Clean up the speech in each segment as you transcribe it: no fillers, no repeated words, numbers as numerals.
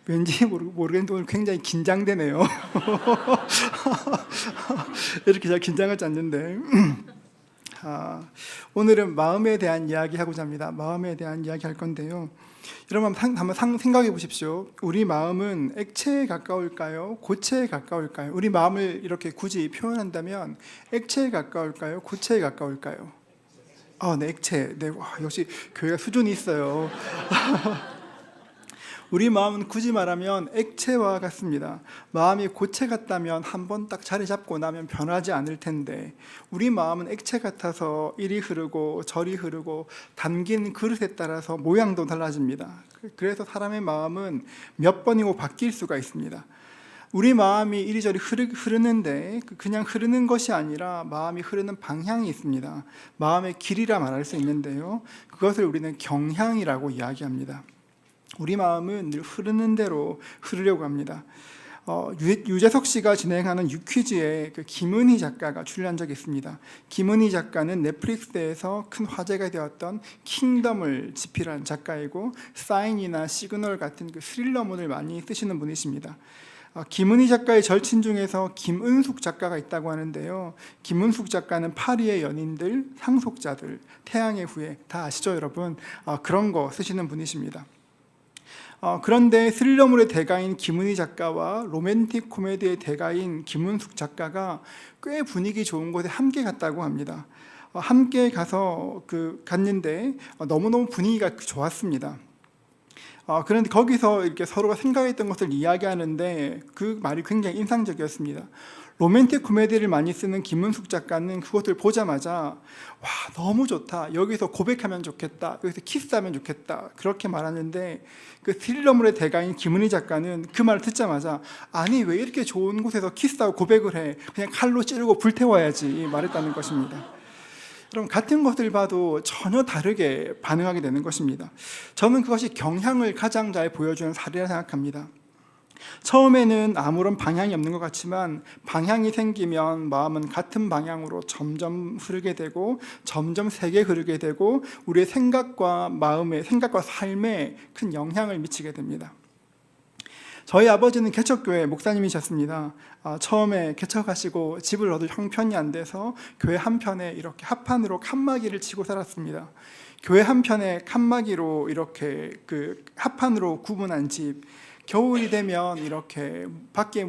왠지 모르겠는데 오늘 굉장히 긴장되네요. 이렇게 잘 긴장하지 않는데 오늘은 마음에 대한 이야기 하고자 합니다. 마음에 대한 이야기 할 건데요. 여러분 한번 생각해 보십시오. 우리 마음은 액체에 가까울까요? 고체에 가까울까요? 우리 마음을 이렇게 굳이 표현한다면 액체에 가까울까요? 고체에 가까울까요? 네, 액체. 네, 와, 역시 교회가 수준이 있어요. 우리 마음은 굳이 말하면 액체와 같습니다. 마음이 고체 같다면 한번 딱 자리 잡고 나면 변하지 않을 텐데, 우리 마음은 액체 같아서 이리 흐르고 저리 흐르고 담긴 그릇에 따라서 모양도 달라집니다. 그래서 사람의 마음은 몇 번이고 바뀔 수가 있습니다. 우리 마음이 이리저리 흐르는데 그냥 흐르는 것이 아니라 마음이 흐르는 방향이 있습니다. 마음의 길이라 말할 수 있는데요, 그것을 우리는 경향이라고 이야기합니다. 우리 마음은 늘 흐르는 대로 흐르려고 합니다. 유재석 씨가 진행하는 유퀴즈에 김은희 작가가 출연한 적이 있습니다. 김은희 작가는 넷플릭스에서 큰 화제가 되었던 킹덤을 집필한 작가이고, 사인이나 시그널 같은 스릴러문을 많이 쓰시는 분이십니다. 김은희 작가의 절친 중에서 김은숙 작가가 있다고 하는데요, 김은숙 작가는 파리의 연인들, 상속자들, 태양의 후예 다 아시죠 여러분? 그런 거 쓰시는 분이십니다. 그런데 스릴러물의 대가인 김은희 작가와 로맨틱 코미디의 대가인 김은숙 작가가 꽤 분위기 좋은 곳에 함께 갔다고 합니다. 함께 갔는데 너무너무 분위기가 좋았습니다. 그런데 거기서 이렇게 서로가 생각했던 것을 이야기하는데 그 말이 굉장히 인상적이었습니다. 로맨틱 코미디를 많이 쓰는 김은숙 작가는 그것을 보자마자 와, 너무 좋다, 여기서 고백하면 좋겠다, 여기서 키스하면 좋겠다, 그렇게 말하는데 그 스릴러물의 대가인 김은희 작가는 그 말을 듣자마자 아니 왜 이렇게 좋은 곳에서 키스하고 고백을 해, 그냥 칼로 찌르고 불태워야지 말했다는 것입니다. 그럼 같은 것을 봐도 전혀 다르게 반응하게 되는 것입니다. 저는 그것이 경향을 가장 잘 보여주는 사례라 생각합니다. 처음에는 아무런 방향이 없는 것 같지만 방향이 생기면 마음은 같은 방향으로 점점 흐르게 되고 점점 세게 흐르게 되고 우리의 생각과 삶에 큰 영향을 미치게 됩니다. 저희 아버지는 개척교회 목사님이셨습니다. 처음에 개척하시고 집을 얻을 형편이 안 돼서 교회 한편에 이렇게 합판으로 칸막이를 치고 살았습니다. 교회 한편에 칸막이로 이렇게 합판으로 구분한 집, 겨울이 되면 이렇게 밖에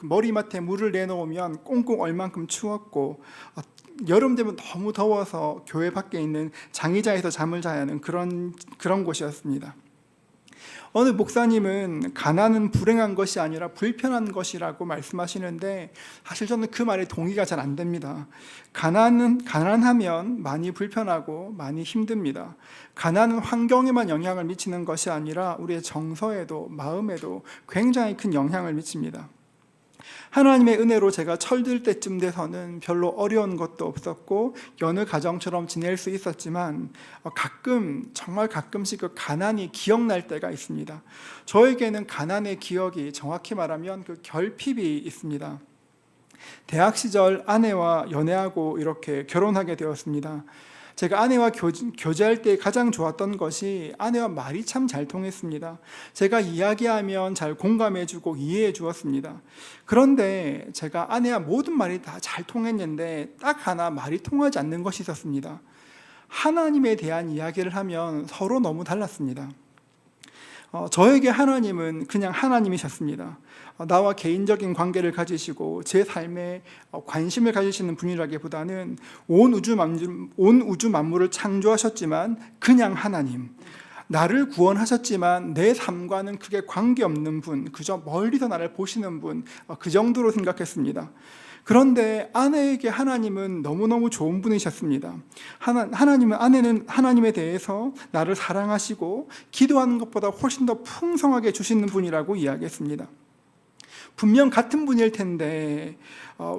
머리맡에 물을 내놓으면 꽁꽁 얼만큼 추웠고, 여름 되면 너무 더워서 교회 밖에 있는 장의자에서 잠을 자야 하는 그런 곳이었습니다. 어느 목사님은 가난은 불행한 것이 아니라 불편한 것이라고 말씀하시는데 사실 저는 그 말에 동의가 잘 안 됩니다. 가난하면 많이 불편하고 많이 힘듭니다. 가난은 환경에만 영향을 미치는 것이 아니라 우리의 정서에도 마음에도 굉장히 큰 영향을 미칩니다. 하나님의 은혜로 제가 철들 때쯤 돼서는 별로 어려운 것도 없었고 여느 가정처럼 지낼 수 있었지만 정말 가끔씩 그 가난이 기억날 때가 있습니다. 저에게는 가난의 기억이 정확히 말하면 그 결핍이 있습니다. 대학 시절 아내와 연애하고 이렇게 결혼하게 되었습니다. 제가 아내와 교제할 때 가장 좋았던 것이 아내와 말이 참 잘 통했습니다. 제가 이야기하면 잘 공감해주고 이해해 주었습니다. 그런데 제가 아내와 모든 말이 다 잘 통했는데 딱 하나 말이 통하지 않는 것이 있었습니다. 하나님에 대한 이야기를 하면 서로 너무 달랐습니다. 저에게 하나님은 그냥 하나님이셨습니다. 나와 개인적인 관계를 가지시고 제 삶에 관심을 가지시는 분이라기보다는 온 우주 만물을 창조하셨지만 그냥 하나님, 나를 구원하셨지만 내 삶과는 크게 관계없는 분, 그저 멀리서 나를 보시는 분, 그 정도로 생각했습니다. 그런데 아내에게 하나님은 너무너무 좋은 분이셨습니다. 아내는 하나님에 대해서 나를 사랑하시고 기도하는 것보다 훨씬 더 풍성하게 주시는 분이라고 이야기했습니다. 분명 같은 분일 텐데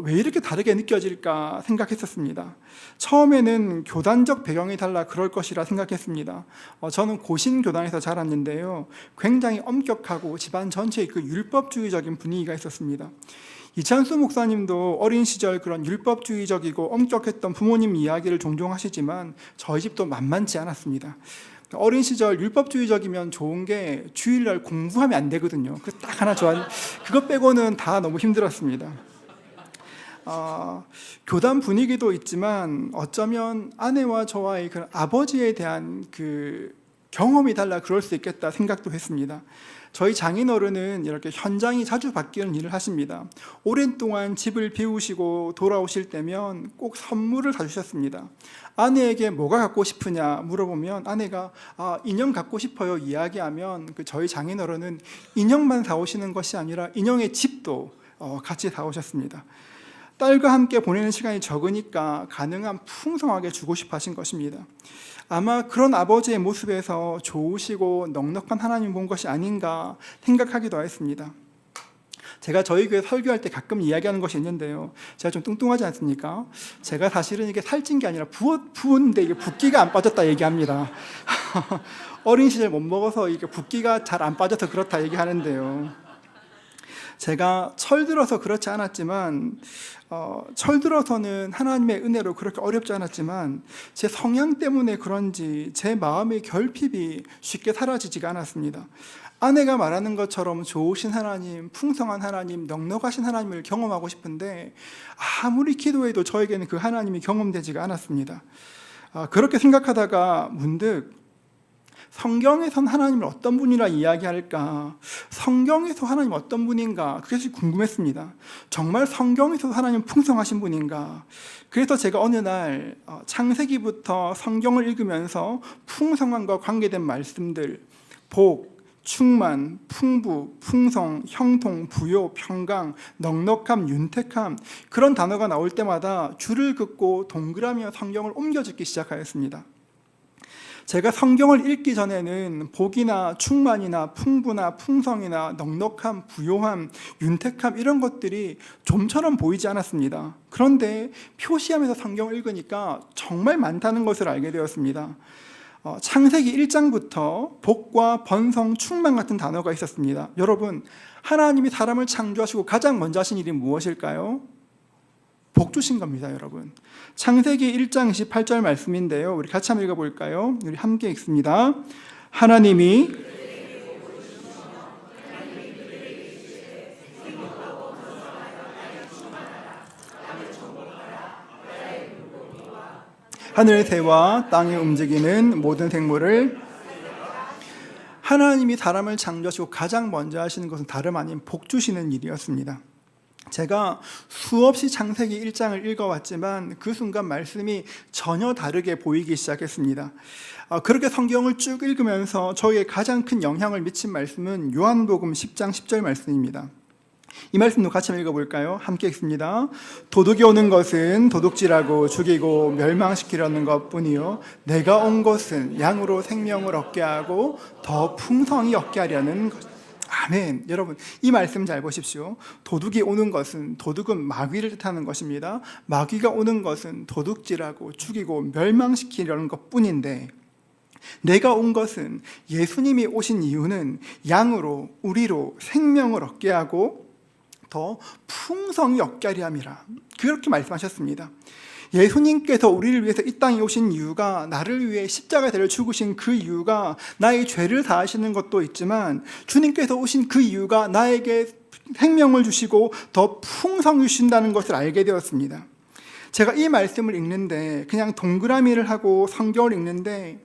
왜 이렇게 다르게 느껴질까 생각했었습니다. 처음에는 교단적 배경이 달라 그럴 것이라 생각했습니다. 저는 고신교단에서 자랐는데요, 굉장히 엄격하고 집안 전체에 그 율법주의적인 분위기가 있었습니다. 이찬수 목사님도 어린 시절 그런 율법주의적이고 엄격했던 부모님 이야기를 종종 하시지만 저희 집도 만만치 않았습니다. 어린 시절 율법주의적이면 좋은 게 주일날 공부하면 안 되거든요. 그 딱 하나 그것 빼고는 다 너무 힘들었습니다. 교단 분위기도 있지만 어쩌면 아내와 저와의 그 아버지에 대한 그 경험이 달라 그럴 수 있겠다 생각도 했습니다. 저희 장인어른은 이렇게 현장이 자주 바뀌는 일을 하십니다. 오랜 동안 집을 비우시고 돌아오실 때면 꼭 선물을 사주셨습니다. 아내에게 뭐가 갖고 싶으냐 물어보면 아내가 인형 갖고 싶어요 이야기하면 저희 장인어른은 인형만 사오시는 것이 아니라 인형의 집도 같이 사오셨습니다. 딸과 함께 보내는 시간이 적으니까 가능한 풍성하게 주고 싶어 하신 것입니다. 아마 그런 아버지의 모습에서 좋으시고 넉넉한 하나님 본 것이 아닌가 생각하기도 했습니다. 제가 저희 교회 설교할 때 가끔 이야기하는 것이 있는데요. 제가 좀 뚱뚱하지 않습니까? 제가 사실은 이게 살찐 게 아니라 부었는데 이게 붓기가 안 빠졌다 얘기합니다. 어린 시절 못 먹어서 이게 붓기가 잘 안 빠져서 그렇다 얘기하는데요. 제가 철들어서 그렇지 않았지만 철들어서는 하나님의 은혜로 그렇게 어렵지 않았지만 제 성향 때문에 그런지 제 마음의 결핍이 쉽게 사라지지가 않았습니다. 아내가 말하는 것처럼 좋으신 하나님, 풍성한 하나님, 넉넉하신 하나님을 경험하고 싶은데 아무리 기도해도 저에게는 그 하나님이 경험되지가 않았습니다. 그렇게 생각하다가 문득 성경에선 하나님을 어떤 분이라 이야기할까? 성경에서 하나님 어떤 분인가? 그것이 궁금했습니다. 정말 성경에서 하나님 풍성하신 분인가? 그래서 제가 어느 날 창세기부터 성경을 읽으면서 풍성함과 관계된 말씀들, 복, 충만, 풍부, 풍성, 형통, 부요, 평강, 넉넉함, 윤택함 그런 단어가 나올 때마다 줄을 긋고 동그라미와 성경을 옮겨 적기 시작하였습니다. 제가 성경을 읽기 전에는 복이나 충만이나 풍부나 풍성이나 넉넉함, 부요함, 윤택함 이런 것들이 좀처럼 보이지 않았습니다. 그런데 표시하면서 성경을 읽으니까 정말 많다는 것을 알게 되었습니다. 창세기 1장부터 복과 번성, 충만 같은 단어가 있었습니다. 여러분, 하나님이 사람을 창조하시고 가장 먼저 하신 일이 무엇일까요? 복 주신 겁니다, 여러분. 창세기 1장 28절 말씀인데요. 우리 같이 한번 읽어볼까요? 우리 함께 읽습니다. 하나님이 하늘의 새와 땅에 움직이는 모든 생물을 하나님이 사람을 창조하시고 가장 먼저 하시는 것은 다름 아닌 복 주시는 일이었습니다. 제가 수없이 창세기 1장을 읽어왔지만 그 순간 말씀이 전혀 다르게 보이기 시작했습니다. 그렇게 성경을 쭉 읽으면서 저에게 가장 큰 영향을 미친 말씀은 요한복음 10장 10절 말씀입니다. 이 말씀도 같이 읽어볼까요? 함께 읽습니다. 도둑이 오는 것은 도둑질하고 죽이고 멸망시키려는 것뿐이요 내가 온 것은 양으로 생명을 얻게 하고 더 풍성히 얻게 하려는 것. 아멘. 여러분, 이 말씀 잘 보십시오. 도둑이 오는 것은, 도둑은 마귀를 뜻하는 것입니다. 마귀가 오는 것은 도둑질하고 죽이고 멸망시키려는 것뿐인데 내가 온 것은, 예수님이 오신 이유는 양으로 우리로 생명을 얻게 하고 더 풍성히 얻게 하려 함이라. 그렇게 말씀하셨습니다. 예수님께서 우리를 위해서 이 땅에 오신 이유가, 나를 위해 십자가에 달려 죽으신 그 이유가 나의 죄를 사하시는 것도 있지만 주님께서 오신 그 이유가 나에게 생명을 주시고 더 풍성히 주신다는 것을 알게 되었습니다. 제가 이 말씀을 읽는데 그냥 동그라미를 하고 성경을 읽는데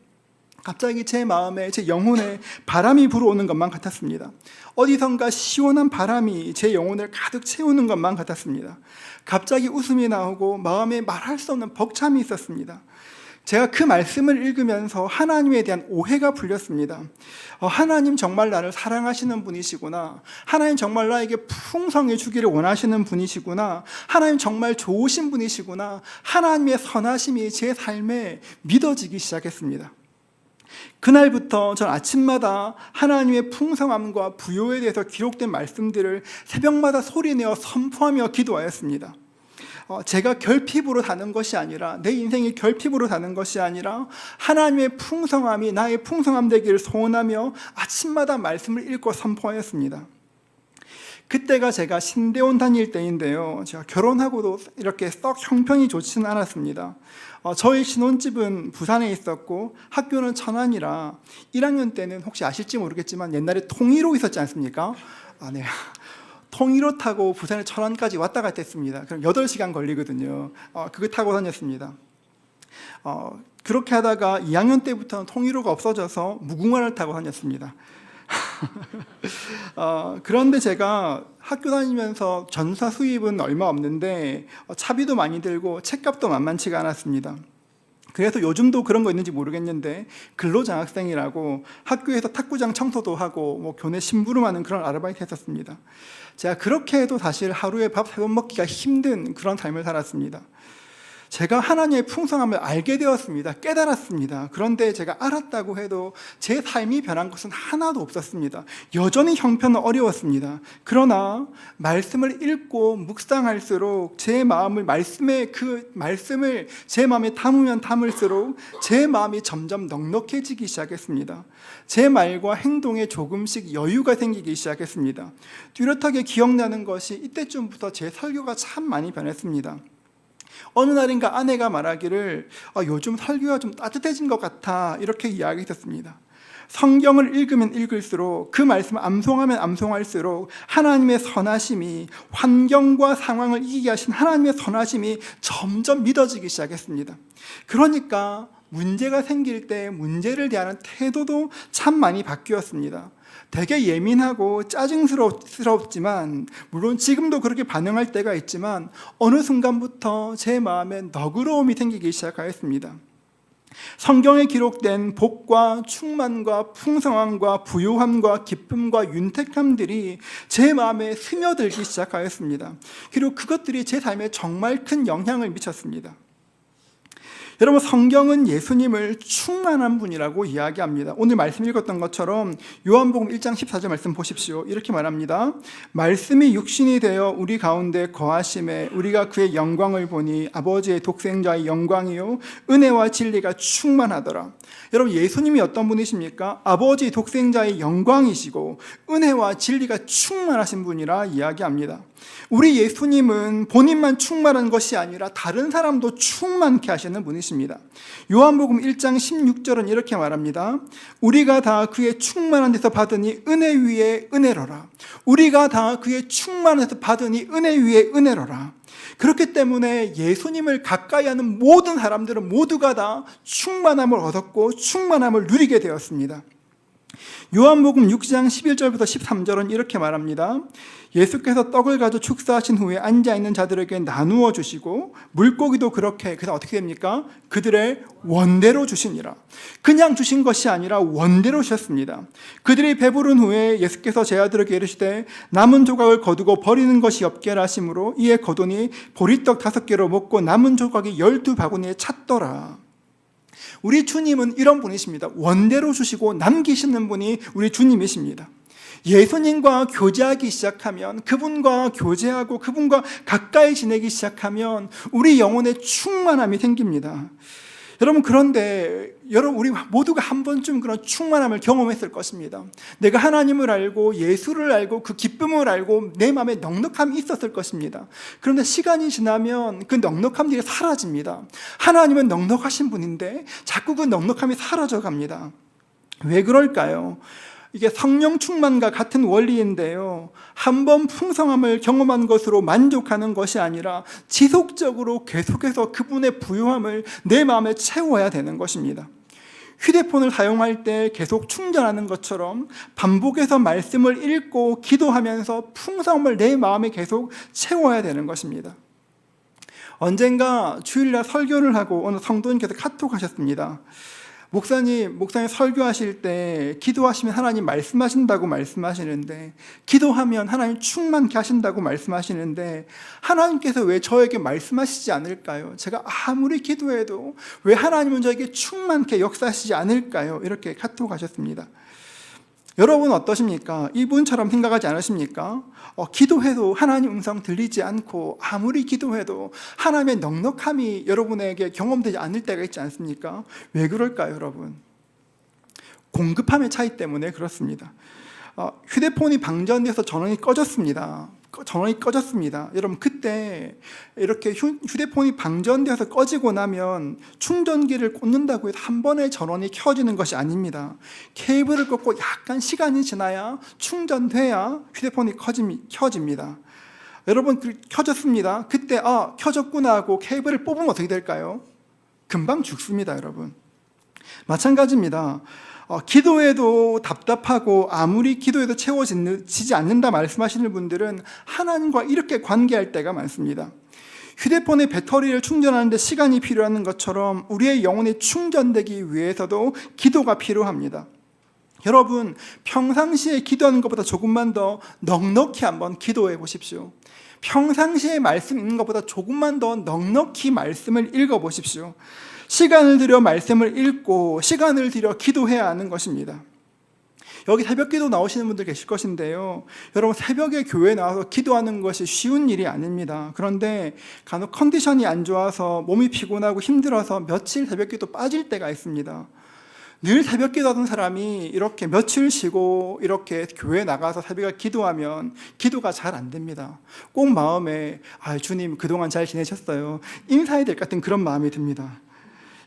갑자기 제 마음에, 제 영혼에 바람이 불어오는 것만 같았습니다. 어디선가 시원한 바람이 제 영혼을 가득 채우는 것만 같았습니다. 갑자기 웃음이 나오고 마음에 말할 수 없는 벅참이 있었습니다. 제가 그 말씀을 읽으면서 하나님에 대한 오해가 풀렸습니다. 하나님 정말 나를 사랑하시는 분이시구나. 하나님 정말 나에게 풍성해 주기를 원하시는 분이시구나. 하나님 정말 좋으신 분이시구나. 하나님의 선하심이 제 삶에 믿어지기 시작했습니다. 그날부터 전 아침마다 하나님의 풍성함과 부요에 대해서 기록된 말씀들을 새벽마다 소리내어 선포하며 기도하였습니다. 제가 결핍으로 사는 것이 아니라, 내 인생이 결핍으로 사는 것이 아니라 하나님의 풍성함이 나의 풍성함 되기를 소원하며 아침마다 말씀을 읽고 선포하였습니다. 그때가 제가 신대원 다닐 때인데요. 제가 결혼하고도 이렇게 썩 형편이 좋지는 않았습니다. 저희 신혼집은 부산에 있었고 학교는 천안이라 1학년 때는 혹시 아실지 모르겠지만 옛날에 통일호 있었지 않습니까? 네. 통일호 타고 부산에 천안까지 왔다 갔다 했습니다. 그럼 8시간 걸리거든요. 그거 타고 다녔습니다. 그렇게 하다가 2학년 때부터는 통일호가 없어져서 무궁화를 타고 다녔습니다. 그런데 제가 학교 다니면서 전사 수입은 얼마 없는데 차비도 많이 들고 책값도 만만치가 않았습니다. 그래서 요즘도 그런 거 있는지 모르겠는데 근로장학생이라고 학교에서 탁구장 청소도 하고 교내 심부름하는 그런 아르바이트 했었습니다. 제가 그렇게 해도 사실 하루에 밥 3번 먹기가 힘든 그런 삶을 살았습니다. 제가 하나님의 풍성함을 알게 되었습니다. 깨달았습니다. 그런데 제가 알았다고 해도 제 삶이 변한 것은 하나도 없었습니다. 여전히 형편은 어려웠습니다. 그러나 말씀을 읽고 묵상할수록 제 마음을 그 말씀을 제 마음에 담으면 담을수록 제 마음이 점점 넉넉해지기 시작했습니다. 제 말과 행동에 조금씩 여유가 생기기 시작했습니다. 뚜렷하게 기억나는 것이 이때쯤부터 제 설교가 참 많이 변했습니다. 어느 날인가 아내가 말하기를 요즘 설교가 좀 따뜻해진 것 같아 이렇게 이야기했습니다. 성경을 읽으면 읽을수록 그 말씀을 암송하면 암송할수록 하나님의 선하심이 환경과 상황을 이기게 하신 하나님의 선하심이 점점 믿어지기 시작했습니다. 그러니까 문제가 생길 때 문제를 대하는 태도도 참 많이 바뀌었습니다. 되게 예민하고 짜증스럽지만 물론 지금도 그렇게 반응할 때가 있지만 어느 순간부터 제 마음에 너그러움이 생기기 시작하였습니다. 성경에 기록된 복과 충만과 풍성함과 부요함과 기쁨과 윤택함들이 제 마음에 스며들기 시작하였습니다. 그리고 그것들이 제 삶에 정말 큰 영향을 미쳤습니다. 여러분, 성경은 예수님을 충만한 분이라고 이야기합니다. 오늘 말씀 읽었던 것처럼 요한복음 1장 14절 말씀 보십시오. 이렇게 말합니다. 말씀이 육신이 되어 우리 가운데 거하심에 우리가 그의 영광을 보니 아버지의 독생자의 영광이요 은혜와 진리가 충만하더라. 여러분, 예수님이 어떤 분이십니까? 아버지 독생자의 영광이시고 은혜와 진리가 충만하신 분이라 이야기합니다. 우리 예수님은 본인만 충만한 것이 아니라 다른 사람도 충만케 하시는 분이십니다. 요한복음 1장 16절은 이렇게 말합니다. 우리가 다 그의 충만한 데서 받으니 은혜 위에 은혜로라. 우리가 다 그의 충만한 데서 받으니 은혜 위에 은혜로라. 그렇기 때문에 예수님을 가까이 하는 모든 사람들은 모두가 다 충만함을 얻었고 충만함을 누리게 되었습니다. 요한복음 6장 11절부터 13절은 이렇게 말합니다. 예수께서 떡을 가져 축사하신 후에 앉아있는 자들에게 나누어 주시고 물고기도 그렇게 그다음 어떻게 됩니까? 그들의 원대로 주시니라. 그냥 주신 것이 아니라 원대로 주셨습니다. 그들이 배부른 후에 예수께서 제자들에게 이르시되 남은 조각을 거두고 버리는 것이 없게 하라 하심으로 이에 거두니 보리떡 5개로 먹고 남은 조각이 12바구니에 찼더라. 우리 주님은 이런 분이십니다. 원대로 주시고 남기시는 분이 우리 주님이십니다. 예수님과 교제하기 시작하면, 그분과 교제하고 그분과 가까이 지내기 시작하면 우리 영혼에 충만함이 생깁니다. 여러분, 그런데 우리 모두가 한 번쯤 그런 충만함을 경험했을 것입니다. 내가 하나님을 알고 예수를 알고 그 기쁨을 알고 내 마음에 넉넉함이 있었을 것입니다. 그런데 시간이 지나면 그 넉넉함들이 사라집니다. 하나님은 넉넉하신 분인데 자꾸 그 넉넉함이 사라져 갑니다. 왜 그럴까요? 이게 성령 충만과 같은 원리인데요. 한 번 풍성함을 경험한 것으로 만족하는 것이 아니라 지속적으로 계속해서 그분의 부요함을 내 마음에 채워야 되는 것입니다. 휴대폰을 사용할 때 계속 충전하는 것처럼 반복해서 말씀을 읽고 기도하면서 풍성함을 내 마음에 계속 채워야 되는 것입니다. 언젠가 주일날 설교를 하고 어느 성도님께서 카톡하셨습니다. 목사님 설교하실 때 기도하시면 하나님 말씀하신다고 말씀하시는데, 기도하면 하나님 충만케 하신다고 말씀하시는데 하나님께서 왜 저에게 말씀하시지 않을까요? 제가 아무리 기도해도 왜 하나님은 저에게 충만케 역사하시지 않을까요? 이렇게 카톡하셨습니다. 여러분 어떠십니까? 이분처럼 생각하지 않으십니까? 기도해도 하나님 음성 들리지 않고 아무리 기도해도 하나님의 넉넉함이 여러분에게 경험되지 않을 때가 있지 않습니까? 왜 그럴까요, 여러분? 공급함의 차이 때문에 그렇습니다. 휴대폰이 방전돼서 전원이 꺼졌습니다. 여러분, 그때 이렇게 휴대폰이 방전돼서 꺼지고 나면 충전기를 꽂는다고 해서 한 번에 전원이 켜지는 것이 아닙니다. 케이블을 꽂고 약간 시간이 지나야 충전돼야 휴대폰이 켜집니다. 여러분, 켜졌습니다. 그때 켜졌구나 하고 케이블을 뽑으면 어떻게 될까요? 금방 죽습니다, 여러분. 마찬가지입니다. 기도해도 답답하고 아무리 기도해도 채워지지 않는다 말씀하시는 분들은 하나님과 이렇게 관계할 때가 많습니다. 휴대폰의 배터리를 충전하는데 시간이 필요한 것처럼 우리의 영혼이 충전되기 위해서도 기도가 필요합니다. 여러분, 평상시에 기도하는 것보다 조금만 더 넉넉히 한번 기도해 보십시오. 평상시에 말씀 읽는 것보다 조금만 더 넉넉히 말씀을 읽어 보십시오. 시간을 들여 말씀을 읽고 시간을 들여 기도해야 하는 것입니다. 여기 새벽 기도 나오시는 분들 계실 것인데요, 여러분, 새벽에 교회에 나와서 기도하는 것이 쉬운 일이 아닙니다. 그런데 간혹 컨디션이 안 좋아서 몸이 피곤하고 힘들어서 며칠 새벽 기도 빠질 때가 있습니다. 늘 새벽 기도하던 사람이 이렇게 며칠 쉬고 이렇게 교회에 나가서 새벽에 기도하면 기도가 잘 안 됩니다. 꼭 마음에 주님 그동안 잘 지내셨어요, 인사해야 될 것 같은 그런 마음이 듭니다.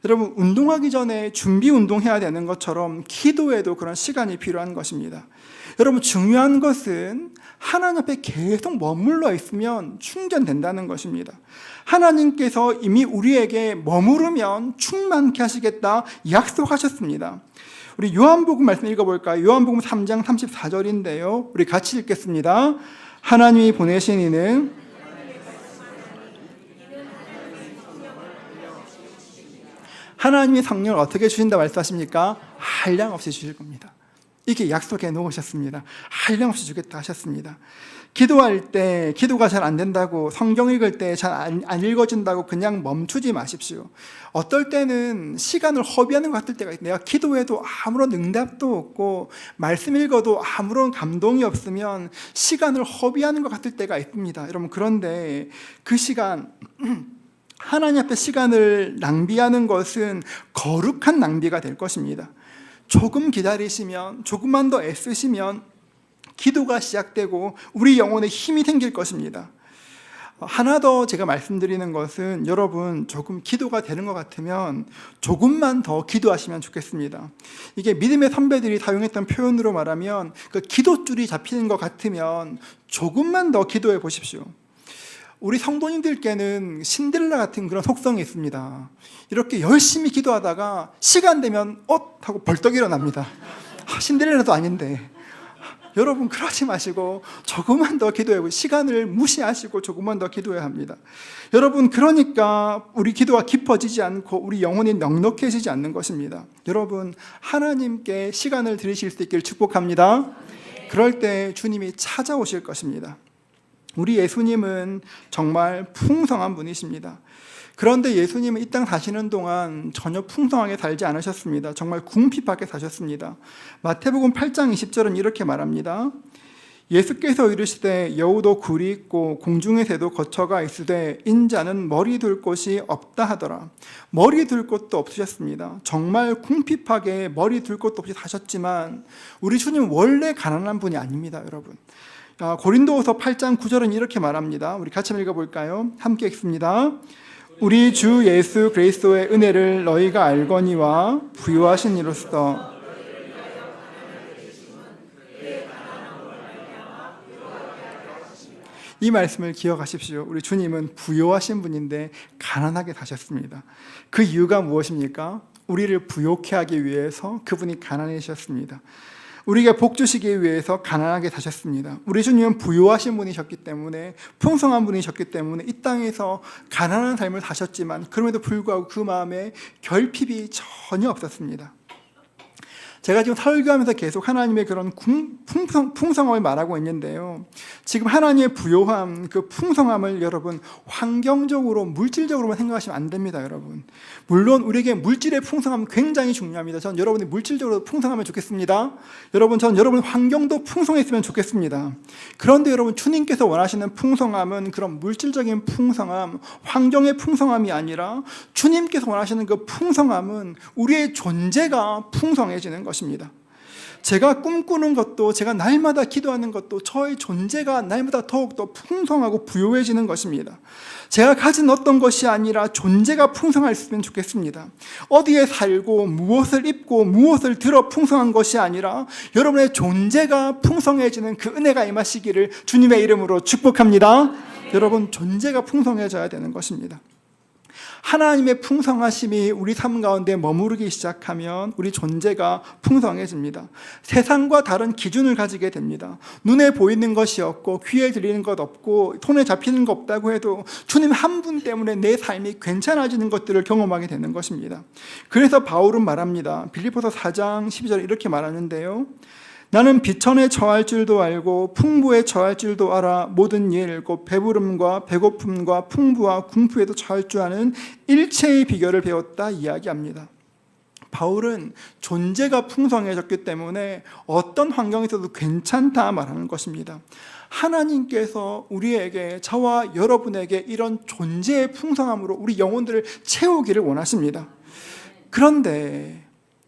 여러분, 운동하기 전에 준비 운동해야 되는 것처럼 기도에도 그런 시간이 필요한 것입니다. 여러분, 중요한 것은 하나님 앞에 계속 머물러 있으면 충전된다는 것입니다. 하나님께서 이미 우리에게 머무르면 충만케 하시겠다 약속하셨습니다. 우리 요한복음 말씀 읽어볼까요? 요한복음 3장 34절인데요 우리 같이 읽겠습니다. 하나님이 보내신 이는 하나님이 성령을 어떻게 주신다 말씀하십니까? 한량없이 주실 겁니다. 이게 약속해 놓으셨습니다. 한량없이 주겠다 하셨습니다. 기도할 때 기도가 잘 안 된다고, 성경 읽을 때 잘 안 읽어진다고 그냥 멈추지 마십시오. 어떨 때는 시간을 허비하는 것 같을 때가 있어요. 내가 기도해도 아무런 응답도 없고 말씀 읽어도 아무런 감동이 없으면 시간을 허비하는 것 같을 때가 있습니다. 여러분, 그런데 그 시간 하나님 앞에 시간을 낭비하는 것은 거룩한 낭비가 될 것입니다. 조금 기다리시면, 조금만 더 애쓰시면 기도가 시작되고 우리 영혼에 힘이 생길 것입니다. 하나 더 제가 말씀드리는 것은, 여러분, 조금 기도가 되는 것 같으면 조금만 더 기도하시면 좋겠습니다. 이게 믿음의 선배들이 사용했던 표현으로 말하면, 그 기도줄이 잡히는 것 같으면 조금만 더 기도해 보십시오. 우리 성도님들께는 신데렐라 같은 그런 속성이 있습니다. 이렇게 열심히 기도하다가 시간 되면 하고 벌떡 일어납니다. 신데렐라도 아닌데. 여러분, 그러지 마시고 조금만 더 기도해보고, 시간을 무시하시고 조금만 더 기도해야 합니다. 여러분, 그러니까 우리 기도가 깊어지지 않고 우리 영혼이 넉넉해지지 않는 것입니다. 여러분, 하나님께 시간을 들이실 수 있기를 축복합니다. 그럴 때 주님이 찾아오실 것입니다. 우리 예수님은 정말 풍성한 분이십니다. 그런데 예수님은 이 땅 사시는 동안 전혀 풍성하게 살지 않으셨습니다. 정말 궁핍하게 사셨습니다. 마태복음 8장 20절은 이렇게 말합니다. 예수께서 이르시되 여우도 굴이 있고 공중의 새도 거처가 있으되 인자는 머리 둘 곳이 없다 하더라. 머리 둘 곳도 없으셨습니다. 정말 궁핍하게 머리 둘 곳도 없이 사셨지만 우리 주님은 원래 가난한 분이 아닙니다, 여러분. 고린도후서 8장 9절은 이렇게 말합니다. 우리 같이 읽어볼까요? 함께 읽습니다. 우리 주 예수 그리스도의 은혜를 너희가 알거니와 부요하신 이로써 이 말씀을 기억하십시오. 우리 주님은 부요하신 분인데 가난하게 사셨습니다. 그 이유가 무엇입니까? 우리를 부요케 하기 위해서 그분이 가난해지셨습니다. 우리가 복 주시기 위해서 가난하게 사셨습니다. 우리 주님은 부요하신 분이셨기 때문에, 풍성한 분이셨기 때문에 이 땅에서 가난한 삶을 사셨지만 그럼에도 불구하고 그 마음에 결핍이 전혀 없었습니다. 제가 지금 설교하면서 계속 하나님의 그런 풍성함을 말하고 있는데요, 지금 하나님의 부요함, 그 풍성함을 여러분 환경적으로, 물질적으로만 생각하시면 안 됩니다. 여러분, 물론 우리에게 물질의 풍성함은 굉장히 중요합니다. 전 여러분이 물질적으로 풍성하면 좋겠습니다. 전 여러분 환경도 풍성했으면 좋겠습니다. 그런데 여러분, 주님께서 원하시는 풍성함은 그런 물질적인 풍성함, 환경의 풍성함이 아니라 주님께서 원하시는 그 풍성함은 우리의 존재가 풍성해지는 것입니다. 제가 꿈꾸는 것도, 제가 날마다 기도하는 것도, 저의 존재가 날마다 더욱더 풍성하고 부유해지는 것입니다. 제가 가진 어떤 것이 아니라 존재가 풍성했으면 좋겠습니다. 어디에 살고 무엇을 입고 무엇을 들어 풍성한 것이 아니라 여러분의 존재가 풍성해지는 그 은혜가 임하시기를 주님의 이름으로 축복합니다. 여러분, 존재가 풍성해져야 되는 것입니다. 하나님의 풍성하심이 우리 삶 가운데 머무르기 시작하면 우리 존재가 풍성해집니다. 세상과 다른 기준을 가지게 됩니다. 눈에 보이는 것이 없고 귀에 들리는 것 없고 손에 잡히는 것 없다고 해도 주님 한 분 때문에 내 삶이 괜찮아지는 것들을 경험하게 되는 것입니다. 그래서 바울은 말합니다. 빌립보서 4장 12절 이렇게 말하는데요. 나는 비천에 처할 줄도 알고 풍부에 처할 줄도 알아 모든 일 곧 배부름과 배고픔과 풍부와 궁핍에도 처할 줄 아는 일체의 비결을 배웠다 이야기합니다. 바울은 존재가 풍성해졌기 때문에 어떤 환경에서도 괜찮다 말하는 것입니다. 하나님께서 우리에게, 저와 여러분에게 이런 존재의 풍성함으로 우리 영혼들을 채우기를 원하십니다. 그런데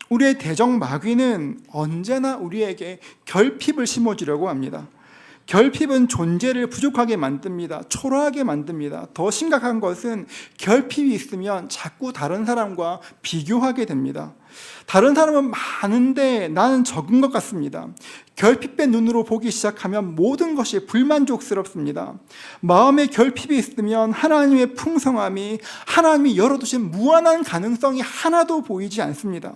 우리의 대적 마귀는 언제나 우리에게 결핍을 심어주려고 합니다. 결핍은 존재를 부족하게 만듭니다. 초라하게 만듭니다. 더 심각한 것은 결핍이 있으면 자꾸 다른 사람과 비교하게 됩니다. 다른 사람은 많은데 나는 적은 것 같습니다. 결핍된 눈으로 보기 시작하면 모든 것이 불만족스럽습니다. 마음에 결핍이 있으면 하나님의 풍성함이, 하나님이 열어두신 무한한 가능성이 하나도 보이지 않습니다.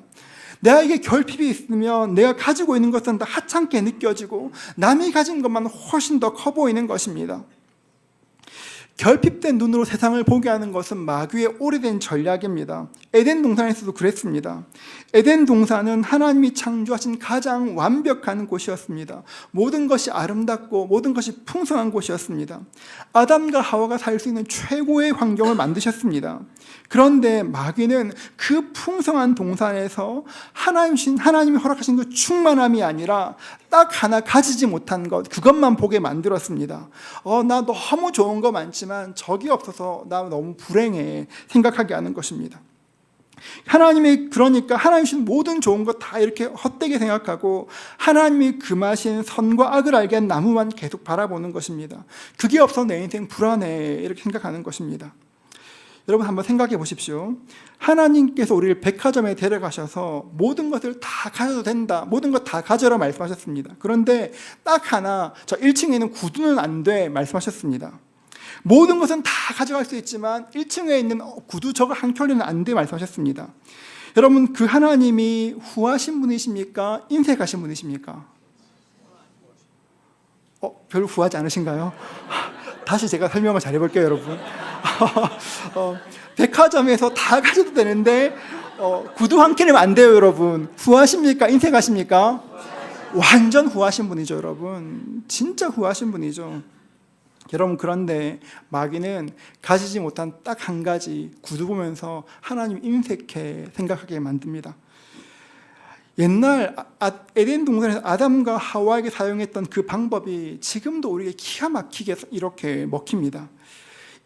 내가 결핍이 있으면 내가 가지고 있는 것은 다 하찮게 느껴지고 남이 가진 것만 훨씬 더 커 보이는 것입니다. 결핍된 눈으로 세상을 보게 하는 것은 마귀의 오래된 전략입니다. 에덴 동산에서도 그랬습니다. 에덴 동산은 하나님이 창조하신 가장 완벽한 곳이었습니다. 모든 것이 아름답고 모든 것이 풍성한 곳이었습니다. 아담과 하와가 살 수 있는 최고의 환경을 만드셨습니다. 그런데 마귀는 그 풍성한 동산에서 하나님이 허락하신 그 충만함이 아니라 딱 하나 가지지 못한 것, 그것만 보게 만들었습니다. 나 너무 좋은 거 많지만 적이 없어서 나 너무 불행해 생각하게 하는 것입니다. 그러니까 하나님이 주신 모든 좋은 것 다 이렇게 헛되게 생각하고 하나님이 금하신 선과 악을 알게 한 나무만 계속 바라보는 것입니다. 그게 없어 내 인생 불안해 이렇게 생각하는 것입니다. 여러분 한번 생각해 보십시오. 하나님께서 우리를 백화점에 데려가셔서 모든 것을 다 가져도 된다, 모든 것 다 가져라 말씀하셨습니다. 그런데 딱 하나, 저 1층에 있는 구두는 안 돼 말씀하셨습니다. 모든 것은 다 가져갈 수 있지만 1층에 있는 구두 저거 한 켤레는 안 돼 말씀하셨습니다. 여러분, 그 하나님이 후하신 분이십니까? 인색하신 분이십니까? 별로 후하지 않으신가요? 다시 제가 설명을 잘 해볼게요, 여러분. 백화점에서 다 가져도 되는데 구두 한 켤레면 안 돼요, 여러분. 후하십니까? 인색하십니까? 완전 후하신 분이죠, 여러분. 진짜 후하신 분이죠. 여러분, 그런데 마귀는 가지지 못한 딱 한 가지 구두 보면서 하나님 인색해 생각하게 만듭니다. 옛날 에덴 동산에서 아담과 하와에게 사용했던 그 방법이 지금도 우리에게 기가 막히게 이렇게 먹힙니다.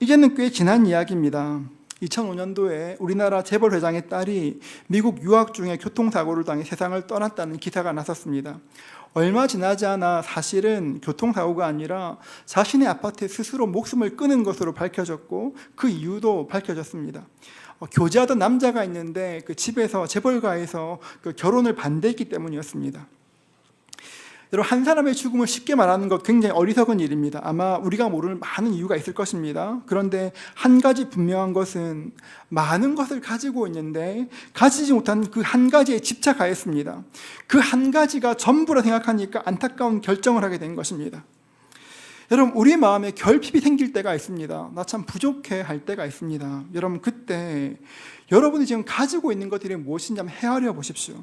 이제는 꽤 지난 이야기입니다. 2005년도에 우리나라 재벌 회장의 딸이 미국 유학 중에 교통사고를 당해 세상을 떠났다는 기사가 났었습니다. 얼마 지나지 않아 사실은 교통사고가 아니라 자신의 아파트에 스스로 목숨을 끊은 것으로 밝혀졌고 그 이유도 밝혀졌습니다. 교제하던 남자가 있는데 그 집에서 재벌가에서 그 결혼을 반대했기 때문이었습니다. 여러분, 한 사람의 죽음을 쉽게 말하는 것 굉장히 어리석은 일입니다. 아마 우리가 모르는 많은 이유가 있을 것입니다. 그런데 한 가지 분명한 것은 많은 것을 가지고 있는데 가지지 못한 그 한 가지에 집착하였습니다. 그 한 가지가 전부라 생각하니까 안타까운 결정을 하게 된 것입니다. 여러분, 우리 마음에 결핍이 생길 때가 있습니다. 나 참 부족해 할 때가 있습니다. 여러분, 그때 여러분이 지금 가지고 있는 것들이 무엇인지 한번 헤아려 보십시오.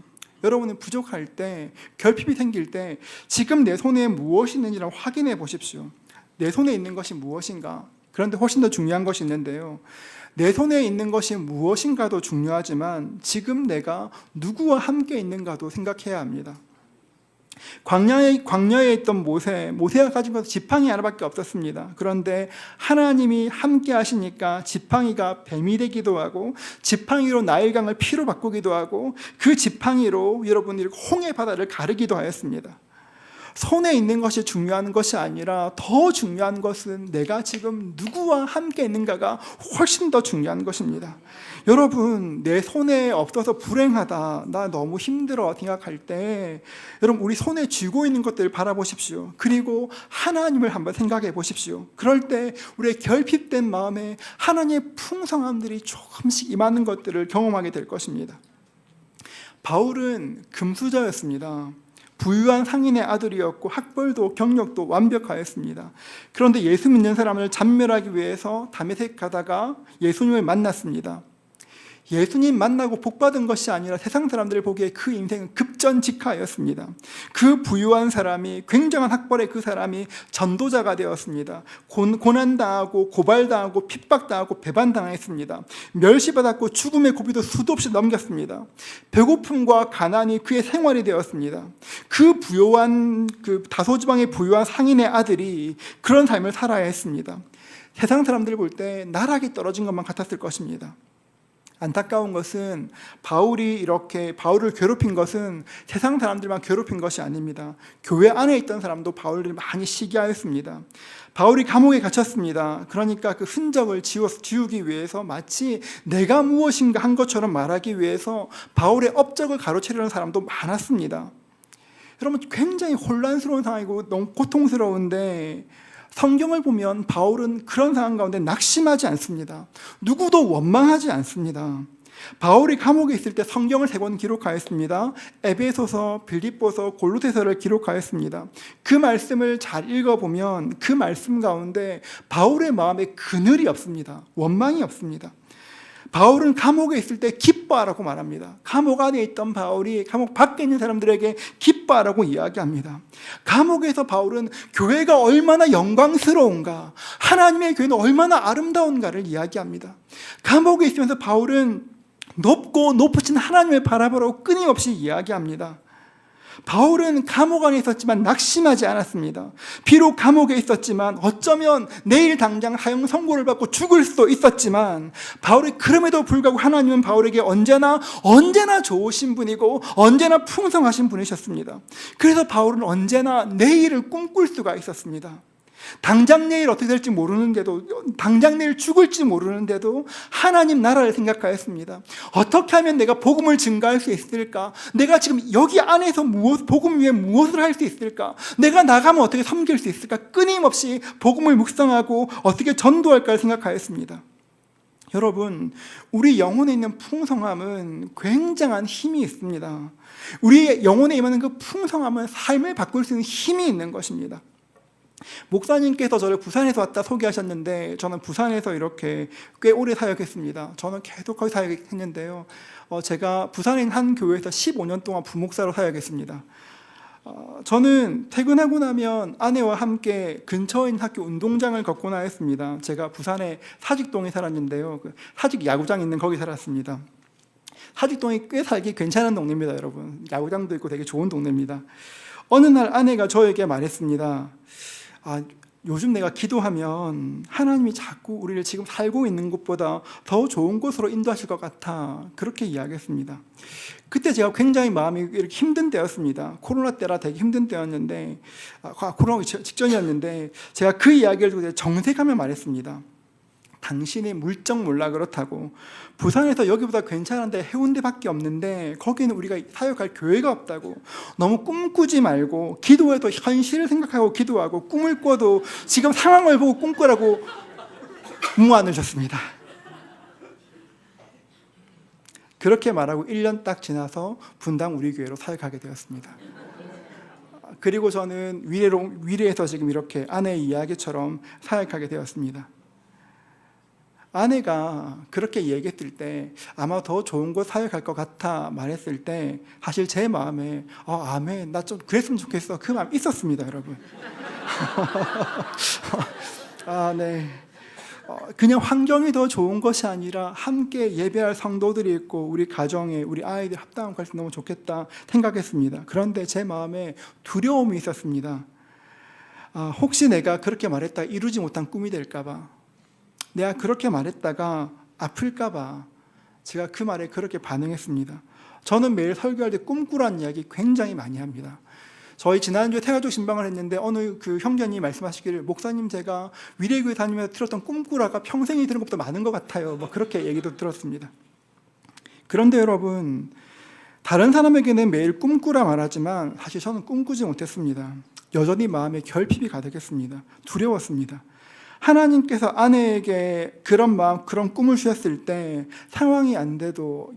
여러분은 부족할 때, 결핍이 생길 때 지금 내 손에 무엇이 있는지를 확인해 보십시오. 내 손에 있는 것이 무엇인가? 그런데 훨씬 더 중요한 것이 있는데요, 내 손에 있는 것이 무엇인가도 중요하지만 지금 내가 누구와 함께 있는가도 생각해야 합니다. 광야에 있던 모세가 가진 것은 지팡이 하나밖에 없었습니다. 그런데 하나님이 함께 하시니까 지팡이가 뱀이 되기도 하고, 지팡이로 나일강을 피로 바꾸기도 하고, 그 지팡이로 여러분들이 홍해 바다를 가르기도 하였습니다. 손에 있는 것이 중요한 것이 아니라 더 중요한 것은 내가 지금 누구와 함께 있는가가 훨씬 더 중요한 것입니다. 여러분, 내 손에 없어서 불행하다, 나 너무 힘들어 생각할 때 여러분, 우리 손에 쥐고 있는 것들을 바라보십시오. 그리고 하나님을 한번 생각해 보십시오. 그럴 때 우리의 결핍된 마음에 하나님의 풍성함들이 조금씩 임하는 것들을 경험하게 될 것입니다. 바울은 금수저였습니다. 부유한 상인의 아들이었고 학벌도 경력도 완벽하였습니다. 그런데 예수 믿는 사람을 잔멸하기 위해서 다메섹 가다가 예수님을 만났습니다. 예수님 만나고 복받은 것이 아니라 세상 사람들을 보기에 그 인생은 급전직하였습니다. 그 부유한 사람이, 굉장한 학벌의 그 사람이 전도자가 되었습니다. 고난당하고 고발당하고 핍박당하고 배반당했습니다. 멸시받았고 죽음의 고비도 수도 없이 넘겼습니다. 배고픔과 가난이 그의 생활이 되었습니다. 그 다소지방의 부유한 상인의 아들이 그런 삶을 살아야 했습니다. 세상 사람들 볼 때 나락에 떨어진 것만 같았을 것입니다. 안타까운 것은 바울을 괴롭힌 것은 세상 사람들만 괴롭힌 것이 아닙니다. 교회 안에 있던 사람도 바울을 많이 시기하였습니다. 바울이 감옥에 갇혔습니다. 그러니까 그 흔적을 지우기 위해서 마치 내가 무엇인가 한 것처럼 말하기 위해서 바울의 업적을 가로채려는 사람도 많았습니다. 여러분, 굉장히 혼란스러운 상황이고 너무 고통스러운데 성경을 보면 바울은 그런 상황 가운데 낙심하지 않습니다. 누구도 원망하지 않습니다. 바울이 감옥에 있을 때 성경을 3권 기록하였습니다. 에베소서, 빌립보서, 골로새서를 기록하였습니다. 그 말씀을 잘 읽어보면 그 말씀 가운데 바울의 마음에 그늘이 없습니다. 원망이 없습니다. 바울은 감옥에 있을 때 기뻐하라고 말합니다. 감옥 안에 있던 바울이 감옥 밖에 있는 사람들에게 기뻐하라고 이야기합니다. 감옥에서 바울은 교회가 얼마나 영광스러운가, 하나님의 교회는 얼마나 아름다운가를 이야기합니다. 감옥에 있으면서 바울은 높고 높으신 하나님을 바라보라고 끊임없이 이야기합니다. 바울은 감옥 안에 있었지만 낙심하지 않았습니다. 비록 감옥에 있었지만 어쩌면 내일 당장 사형 선고를 받고 죽을 수도 있었지만 바울이 그럼에도 불구하고 하나님은 바울에게 언제나 좋으신 분이고 언제나 풍성하신 분이셨습니다. 그래서 바울은 언제나 내일을 꿈꿀 수가 있었습니다. 당장 내일 어떻게 될지 모르는데도, 당장 내일 죽을지 모르는데도 하나님 나라를 생각하였습니다. 어떻게 하면 내가 복음을 증가할 수 있을까? 내가 지금 여기 안에서 복음 위에 무엇을 할 수 있을까? 내가 나가면 어떻게 섬길 수 있을까? 끊임없이 복음을 묵상하고 어떻게 전도할까 생각하였습니다. 여러분, 우리 영혼에 있는 풍성함은 굉장한 힘이 있습니다. 우리 영혼에 임하는 그 풍성함은 삶을 바꿀 수 있는 힘이 있는 것입니다. 목사님께서 저를 부산에서 왔다 소개하셨는데 저는 부산에서 이렇게 꽤 오래 사역했습니다. 저는 계속 거기 사역했는데요. 제가 부산에 있는 한 교회에서 15년 동안 부목사로 사역했습니다. 저는 퇴근하고 나면 아내와 함께 근처에 있는 학교 운동장을 걷곤 하였습니다. 제가 부산의 사직동에 살았는데요. 사직 야구장 있는 거기 살았습니다. 사직동이 꽤 살기 괜찮은 동네입니다, 여러분. 야구장도 있고 되게 좋은 동네입니다. 어느 날 아내가 저에게 말했습니다. 요즘 내가 기도하면 하나님이 자꾸 우리를 지금 살고 있는 곳보다 더 좋은 곳으로 인도하실 것 같아. 그렇게 이야기했습니다. 그때 제가 굉장히 마음이 이렇게 힘든 때였습니다. 코로나 때라 되게 힘든 때였는데, 코로나 직전이었는데 제가 그 이야기를 듣고 정색하며 말했습니다. 당신이 물정 몰라 그렇다고. 부산에서 여기보다 괜찮은데 해운대밖에 없는데 거기는 우리가 사역할 교회가 없다고. 너무 꿈꾸지 말고 기도해도 현실을 생각하고 기도하고, 꿈을 꿔도 지금 상황을 보고 꿈꾸라고 무안을 줬습니다. 그렇게 말하고 1년 딱 지나서 분당 우리 교회로 사역하게 되었습니다. 그리고 저는 위례에서 지금 이렇게 아내의 이야기처럼 사역하게 되었습니다. 아내가 그렇게 얘기했을 때 아마 더 좋은 곳 사역할 것 같아 말했을 때 사실 제 마음에 아멘, 나 좀 그랬으면 좋겠어, 그 마음 있었습니다, 여러분. 네. 그냥 환경이 더 좋은 것이 아니라 함께 예배할 성도들이 있고 우리 가정에 우리 아이들 합당한 것이 너무 좋겠다 생각했습니다. 그런데 제 마음에 두려움이 있었습니다. 혹시 내가 그렇게 말했다가 이루지 못한 꿈이 될까봐, 내가 그렇게 말했다가 아플까봐 제가 그 말에 그렇게 반응했습니다. 저는 매일 설교할 때 꿈꾸라는 이야기 굉장히 많이 합니다. 저희 지난주에 태가족 신방을 했는데 어느 그 형제님이 말씀하시기를, 목사님 제가 위례교회 다니면서 들었던 꿈꾸라가 평생이 들은 것보다 많은 것 같아요. 그렇게 얘기도 들었습니다. 그런데 여러분, 다른 사람에게는 매일 꿈꾸라 말하지만 사실 저는 꿈꾸지 못했습니다. 여전히 마음에 결핍이 가득했습니다. 두려웠습니다. 하나님께서 아내에게 그런 마음, 그런 꿈을 주셨을 때 상황이 안 되고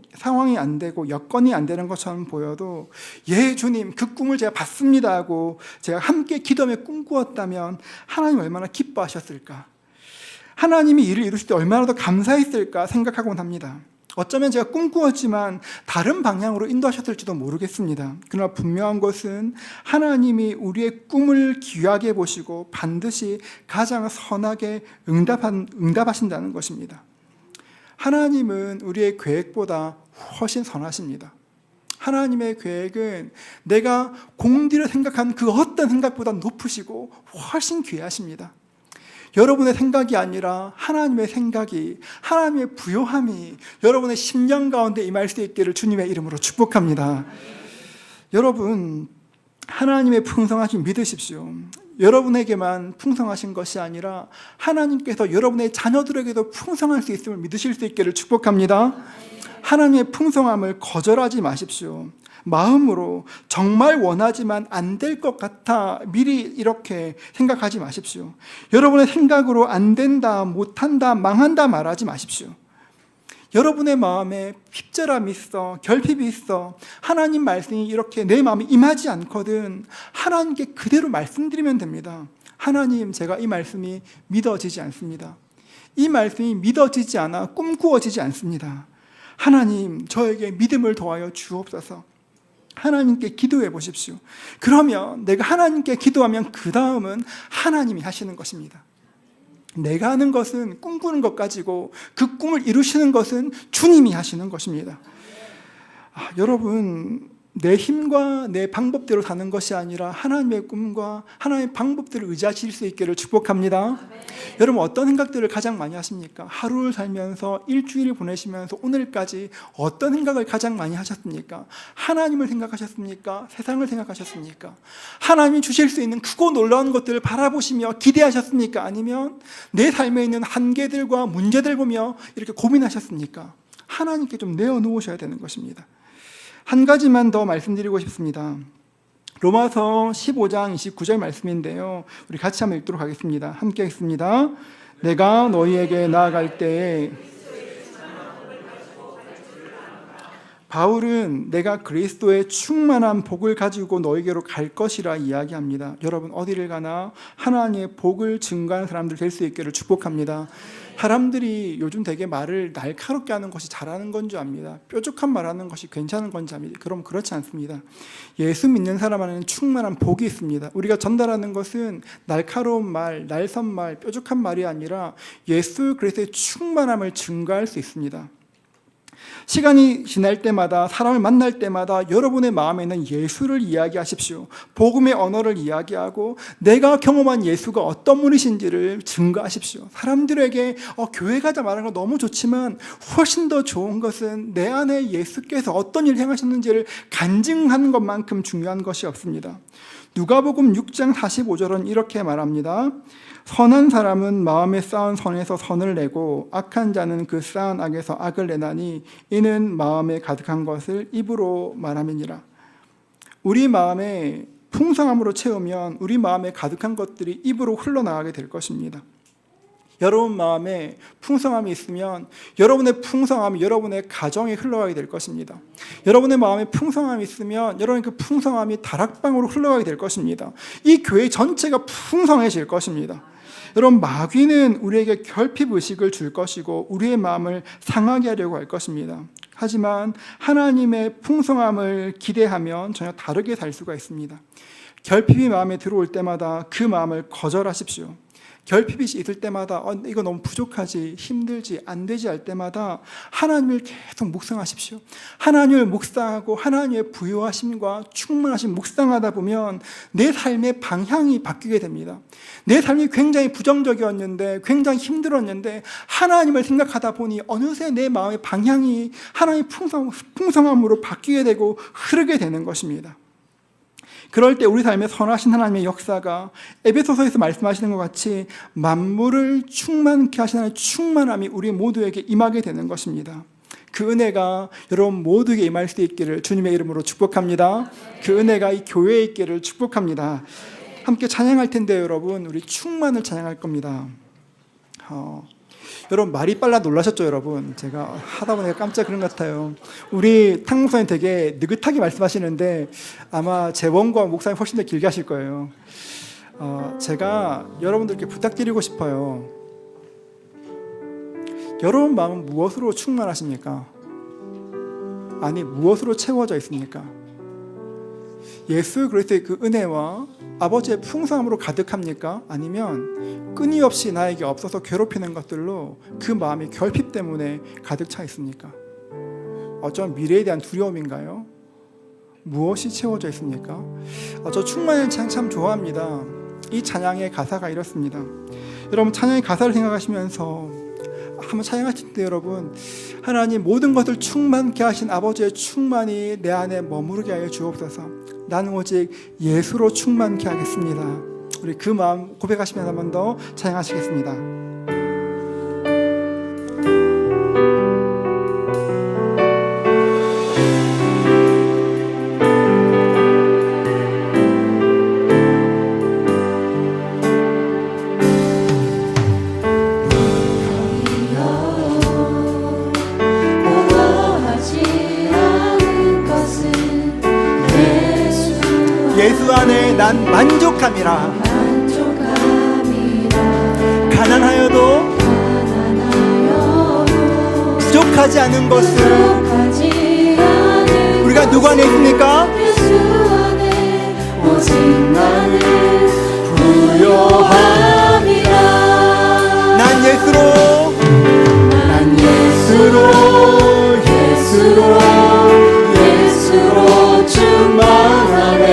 여건이 안 되는 것처럼 보여도, 예 주님 그 꿈을 제가 봤습니다 하고 제가 함께 기도하며 꿈꾸었다면 하나님 얼마나 기뻐하셨을까, 하나님이 이를 이루실 때 얼마나 더 감사했을까 생각하곤 합니다. 어쩌면 제가 꿈꾸었지만 다른 방향으로 인도하셨을지도 모르겠습니다. 그러나 분명한 것은 하나님이 우리의 꿈을 귀하게 보시고 반드시 가장 선하게 응답하신다는 것입니다. 하나님은 우리의 계획보다 훨씬 선하십니다. 하나님의 계획은 내가 공들여 생각한 그 어떤 생각보다 높으시고 훨씬 귀하십니다. 여러분의 생각이 아니라 하나님의 생각이, 하나님의 부요함이 여러분의 심령 가운데 임할 수 있기를 주님의 이름으로 축복합니다. 여러분, 하나님의 풍성하심 믿으십시오. 여러분에게만 풍성하신 것이 아니라 하나님께서 여러분의 자녀들에게도 풍성할 수 있음을 믿으실 수 있기를 축복합니다. 하나님의 풍성함을 거절하지 마십시오. 마음으로 정말 원하지만 안 될 것 같아 미리 이렇게 생각하지 마십시오. 여러분의 생각으로 안 된다, 못한다, 망한다 말하지 마십시오. 여러분의 마음에 핍절함이 있어, 결핍이 있어, 하나님 말씀이 이렇게 내 마음에 임하지 않거든 하나님께 그대로 말씀드리면 됩니다. 하나님, 제가 이 말씀이 믿어지지 않습니다. 이 말씀이 믿어지지 않아 꿈꾸어지지 않습니다. 하나님, 저에게 믿음을 더하여 주옵소서. 하나님께 기도해 보십시오. 그러면 내가 하나님께 기도하면 그 다음은 하나님이 하시는 것입니다. 내가 하는 것은 꿈꾸는 것 가지고 그 꿈을 이루시는 것은 주님이 하시는 것입니다. 여러분, 내 힘과 내 방법대로 사는 것이 아니라 하나님의 꿈과 하나님의 방법들을 의지하실 수 있기를 축복합니다. 여러분, 어떤 생각들을 가장 많이 하십니까? 하루를 살면서 일주일을 보내시면서 오늘까지 어떤 생각을 가장 많이 하셨습니까? 하나님을 생각하셨습니까? 세상을 생각하셨습니까? 하나님이 주실 수 있는 크고 놀라운 것들을 바라보시며 기대하셨습니까? 아니면 내 삶에 있는 한계들과 문제들 보며 이렇게 고민하셨습니까? 하나님께 좀 내어놓으셔야 되는 것입니다. 한 가지만 더 말씀드리고 싶습니다. 로마서 15장 29절 말씀인데요, 우리 같이 한번 읽도록 하겠습니다. 함께 읽습니다. 내가 너희에게 나아갈 때에, 바울은 내가 그리스도의 충만한 복을 가지고 너희에게로 갈 것이라 이야기합니다. 여러분, 어디를 가나 하나님의 복을 증거하는 사람들 될 수 있기를 축복합니다. 사람들이 요즘 되게 말을 날카롭게 하는 것이 잘하는 건 줄 압니다. 뾰족한 말하는 것이 괜찮은 건지 압니다. 그럼 그렇지 않습니다. 예수 믿는 사람 안에는 충만한 복이 있습니다. 우리가 전달하는 것은 날카로운 말, 날선 말, 뾰족한 말이 아니라 예수 그리스도의 충만함을 증거할 수 있습니다. 시간이 지날 때마다, 사람을 만날 때마다 여러분의 마음에 있는 예수를 이야기하십시오. 복음의 언어를 이야기하고 내가 경험한 예수가 어떤 분이신지를 증거하십시오. 사람들에게 교회 가자 말하는 거 너무 좋지만 훨씬 더 좋은 것은 내 안에 예수께서 어떤 일을 행하셨는지를 간증하는 것만큼 중요한 것이 없습니다. 누가복음 6장 45절은 이렇게 말합니다. 선한 사람은 마음에 쌓은 선에서 선을 내고 악한 자는 그 쌓은 악에서 악을 내나니 이는 마음에 가득한 것을 입으로 말함이니라. 우리 마음에 풍성함으로 채우면 우리 마음에 가득한 것들이 입으로 흘러나가게 될 것입니다. 여러분 마음에 풍성함이 있으면 여러분의 풍성함이 여러분의 가정에 흘러가게 될 것입니다. 여러분의 마음에 풍성함이 있으면 여러분의 그 풍성함이 다락방으로 흘러가게 될 것입니다. 이 교회 전체가 풍성해질 것입니다. 여러분, 마귀는 우리에게 결핍의식을 줄 것이고 우리의 마음을 상하게 하려고 할 것입니다. 하지만 하나님의 풍성함을 기대하면 전혀 다르게 살 수가 있습니다. 결핍이 마음에 들어올 때마다 그 마음을 거절하십시오. 결핍이 있을 때마다 이거 너무 부족하지, 힘들지, 안 되지 할 때마다 하나님을 계속 묵상하십시오. 하나님을 묵상하고 하나님의 부요하심과 충만하심 묵상하다 보면 내 삶의 방향이 바뀌게 됩니다. 내 삶이 굉장히 부정적이었는데, 굉장히 힘들었는데 하나님을 생각하다 보니 어느새 내 마음의 방향이 하나님의 풍성함으로 바뀌게 되고 흐르게 되는 것입니다. 그럴 때 우리 삶에 선하신 하나님의 역사가 에베소서에서 말씀하시는 것 같이 만물을 충만케 하시는 하나님의 충만함이 우리 모두에게 임하게 되는 것입니다. 그 은혜가 여러분 모두에게 임할 수 있기를 주님의 이름으로 축복합니다. 그 은혜가 이 교회에 있기를 축복합니다. 함께 찬양할 텐데요, 여러분. 우리 충만을 찬양할 겁니다. 여러분 말이 빨라 놀라셨죠, 여러분? 제가 하다 보니까 깜짝 그런 것 같아요. 우리 탕목사님 되게 느긋하게 말씀하시는데 아마 재원과 목사님 훨씬 더 길게 하실 거예요. 제가 여러분들께 부탁드리고 싶어요. 여러분 마음은 무엇으로 충만하십니까? 아니, 무엇으로 채워져 있습니까? 예수 그리스도의 그 은혜와 아버지의 풍성함으로 가득합니까? 아니면 끊임없이 나에게 없어서 괴롭히는 것들로 그 마음이 결핍 때문에 가득 차 있습니까? 어쩌면 미래에 대한 두려움인가요? 무엇이 채워져 있습니까? 저 충만한 찬양 참 좋아합니다. 이 찬양의 가사가 이렇습니다. 여러분 찬양의 가사를 생각하시면서 한번 찬양하실 때 여러분, 하나님 모든 것을 충만케 하신 아버지의 충만이 내 안에 머무르게 하여 주옵소서. 나는 오직 예수로 충만케 하겠습니다. 우리 그 마음 고백하시면서 한 번 더 찬양하시겠습니다. 예수 안에 난 만족함이라. 가난하여도 부족하지 않은 것을 우리가 누구 안에 있습니까? 오직 나는 부요함이라. 난 예수로 충만하네.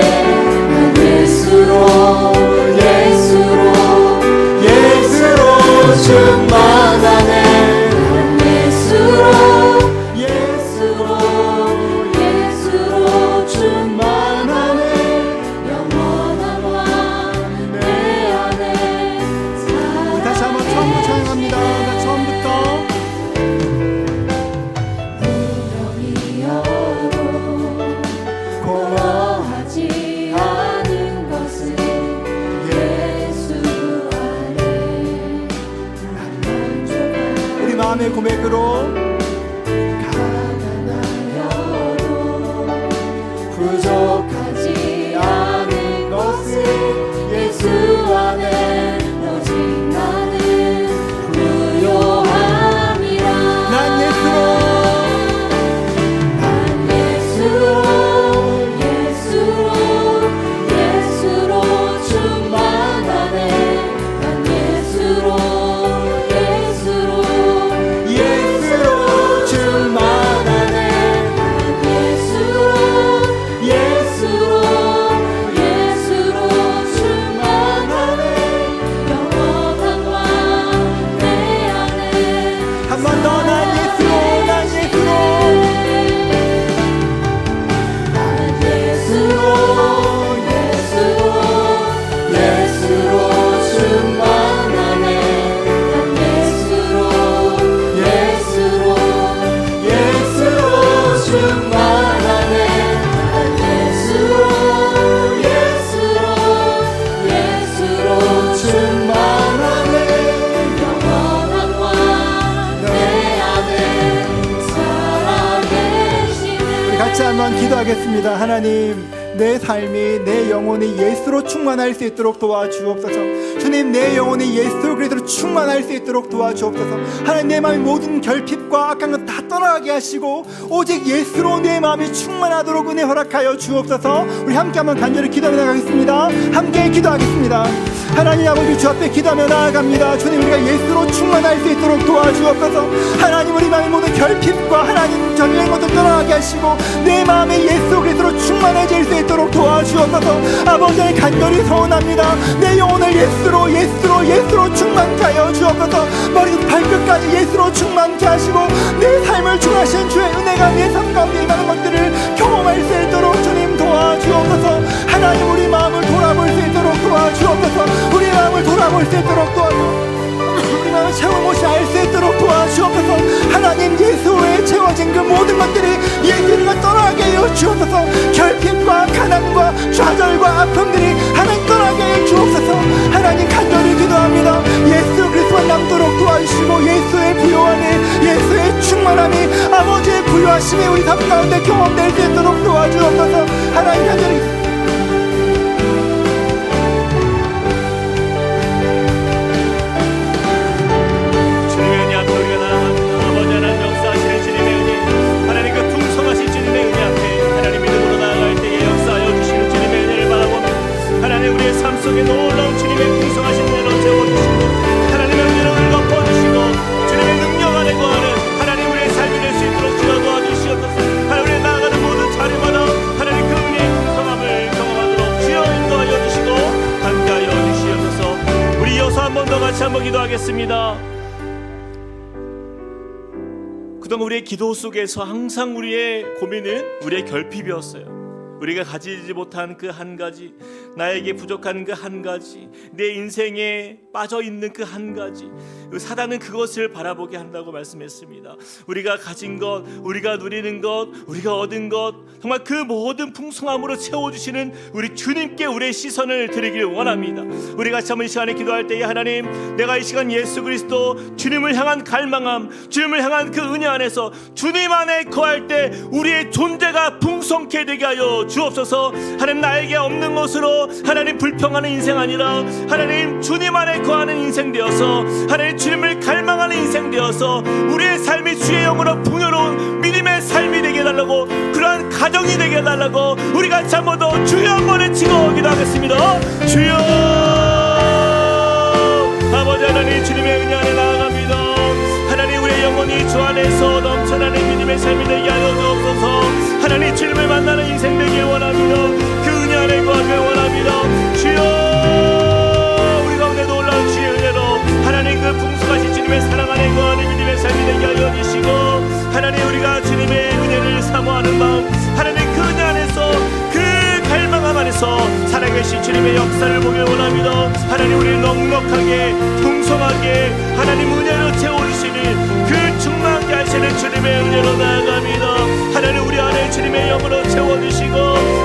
예수로 충만하네. 예수로 충만하네. 영원한 왕 내 안에 살아. 다시 한번 처음부터 찬양합니다. 처음부터. 무덤이여도 고요하지 않은 것은 마음의 고백으로 가난하여도 부족하지 않은 것은 예수 안에 오직 나는 부요함이라. 난 예수로 충만하네. 난 예수로 기도하겠습니다. 하나님, 내 삶이 내 영혼이 예수로 충만할 수 있도록 도와주옵소서. 주님, 내 영혼이 예수 그리스도로 충만할 수 있도록 도와주옵소서. 하나님, 내 마음의 모든 결핍과 악한 것 다 떠나가게 하시고 오직 예수로 내 마음이 충만하도록 은혜 허락하여 주옵소서. 우리 함께 한번 간절히 기도해 나가겠습니다. 함께 기도하겠습니다. 하나님 아버지 주 앞에 기도하며 나아갑니다. 주님, 우리가 예수로 충만할 수 있도록 도와주옵소서. 하나님, 우리 마음의 모든 결핍과 하나님 전쟁 것을 떠나게 하시고 내 마음에 예수 그리스도로 충만해질 수 있도록 도와주옵소서. 아버지의 간절히 소원합니다. 내 영혼을 예수로 충만케 하여 주옵소서. 머리부터 발끝까지 예수로 충만케 하시고 내 삶을 주하신 주의 은혜가 내 삶 가운데 임하는 것들을 경험할 수 있도록 주님 도와주옵소서. 하나님, 우리 마음을 돌아볼 수 있도록 도와주옵소서. 우리 마음을 돌아볼 수 있도록 도와주옵소서. 우리 마음을 채워보시 알 수 있도록 도와주옵소서. 하나님, 예수 외에 채워진 그 모든 것들이 예수를 떠나게 하여 주옵소서. 결핍과 가난과 좌절과 아픔들이 하나님 떠나게 하여 주옵소서. 하나님, 간절히 기도합니다. 예수 그리스도만 남도록 도와주시고 예수의 부요함이, 예수의 충만함이, 아버지의 부요하심이 우리 삶 가운데 경험될 수 있도록 도와주옵소서. 하나님, 간절히 우리의 삶 속에 놀라운 주님의 풍성하신 은혜로 채워주시고 하나님의 은혜를 덮어주시고 주님의 능력 안에 거하는 하나님 우리의 삶이 될 수 있도록 주여 도와주시옵소서. 하나님, 우리의 나아가는 모든 자리마다 하나님 그 은혜의 풍성함을 경험하도록 주여 인도하여 주시고 함께하여 주시옵소서. 우리 이어서 한 번 더 같이 한번 기도하겠습니다. 그동안 우리의 기도 속에서 항상 우리의 고민은 우리의 결핍이었어요. 우리가 가지지 못한 그 한 가지, 나에게 부족한 그 한 가지, 내 인생에 빠져있는 그 한 가지, 사단은 그것을 바라보게 한다고 말씀했습니다. 우리가 가진 것, 우리가 누리는 것, 우리가 얻은 것, 정말 그 모든 풍성함으로 채워주시는 우리 주님께 우리의 시선을 드리길 원합니다. 우리 같이 한번 이 시간에 기도할 때에 하나님, 내가 이 시간 예수 그리스도 주님을 향한 갈망함, 주님을 향한 그 은혜 안에서 주님 안에 거할 때 우리의 존재가 풍성케 되게 하여 주옵소서. 하나님, 나에게 없는 것으로 하나님 불평하는 인생 아니라 하나님 주님 안에 거하는 인생 되어서 하나님 주님을 갈망하는 인생 되어서 우리의 삶이 주의 영으로 풍요로운 믿음의 삶이 되게 해달라고, 그러한 가정이 되게 해달라고 우리 같이 한 번 더 주여 한번 외치고 기도하겠습니다. 주여. 아버지 하나님, 주님의 은혜 안에 나아갑니다. 하나님, 우리의 영혼이 주 안에서 넘쳐나는 믿음의 삶이 되게 하여 주옵소서. 하나님, 주님을 만나는 인생 되길 원합니다. 그 은혜 안에 거하길 원합니다. 주여, 우리 가운데 놀라운 주의 은혜로 하나님 그 풍성하신 주님의 사랑 안에 거하는 믿음의 삶이 되게 하여 주시고, 하나님, 우리가 주님의 은혜를 사모하는 마음, 하나님 그 은혜 안에서 그 갈망함 안에서 살아계신 주님의 역사를 보길 원합니다. 하나님, 우리를 넉넉하게 풍성하게 하나님 은혜로 채워주시는 그 충만케 하시는 주님의 은혜로 나아갑니다. 하나님, 우리 안에 주님의 영으로 채워주시고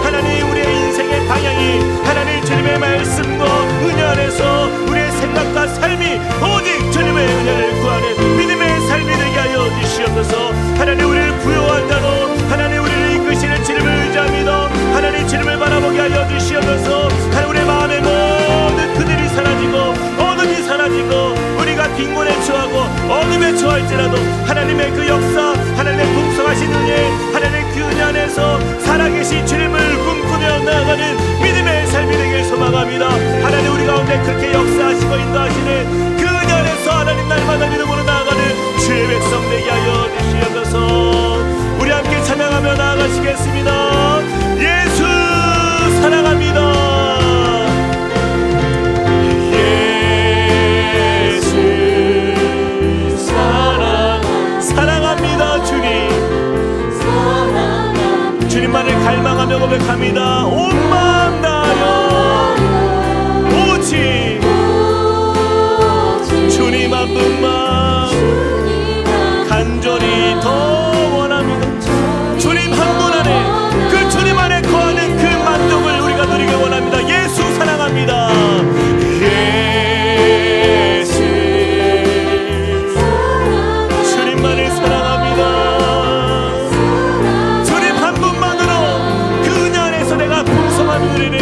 하나님, 우리의 인생의 방향이 하나님 주님의 말씀과 은혜 안에서 우리의 생각과 삶이 오직 주님의 은혜를 구하는 믿음의 삶이 되게 하여 주시옵소서. 하나님, 우리를 부요한 자로 하나님 우리를 이끄시는 주님을 의지합니다. 하나님, 주님을 바라보게 하여 주시옵소서. 하나님, 우리의 마음의 모든 그들이 사라지고 어둠이 사라지고 우리가 빈곤에 처하고 어둠에 처할지라도 하나님의 그 역사, 하나님의 풍성하신 은혜, 하나님의 그 은혜 안에서 살아계신 주님을 꿈꾸며 나아가는 믿음의 삶이 되길 소망합니다. 하나님, 우리 가운데 그렇게 역사하시고 인도하시는 그 은혜 안에서 하나님 날마다 믿음으로 나아가는 주의 백성 되게 하여 주시옵소서. 우리 함께 찬양하며 나아가시겠습니다. 예수 사랑합니다. 주님만을 갈망하며 고백합니다. 온 마음 다하여 오직 주님 한 분만 간절히 더 원합니다. 주님 한 분 안에, 그 주님 안에 거하는 그 만족을 우리가 누리길 원합니다. 예수 사랑합니다. 예수 주님만을 사랑합니다. 주님 한 분만으로 그 은혜 안에서 내가 풍성한 은혜를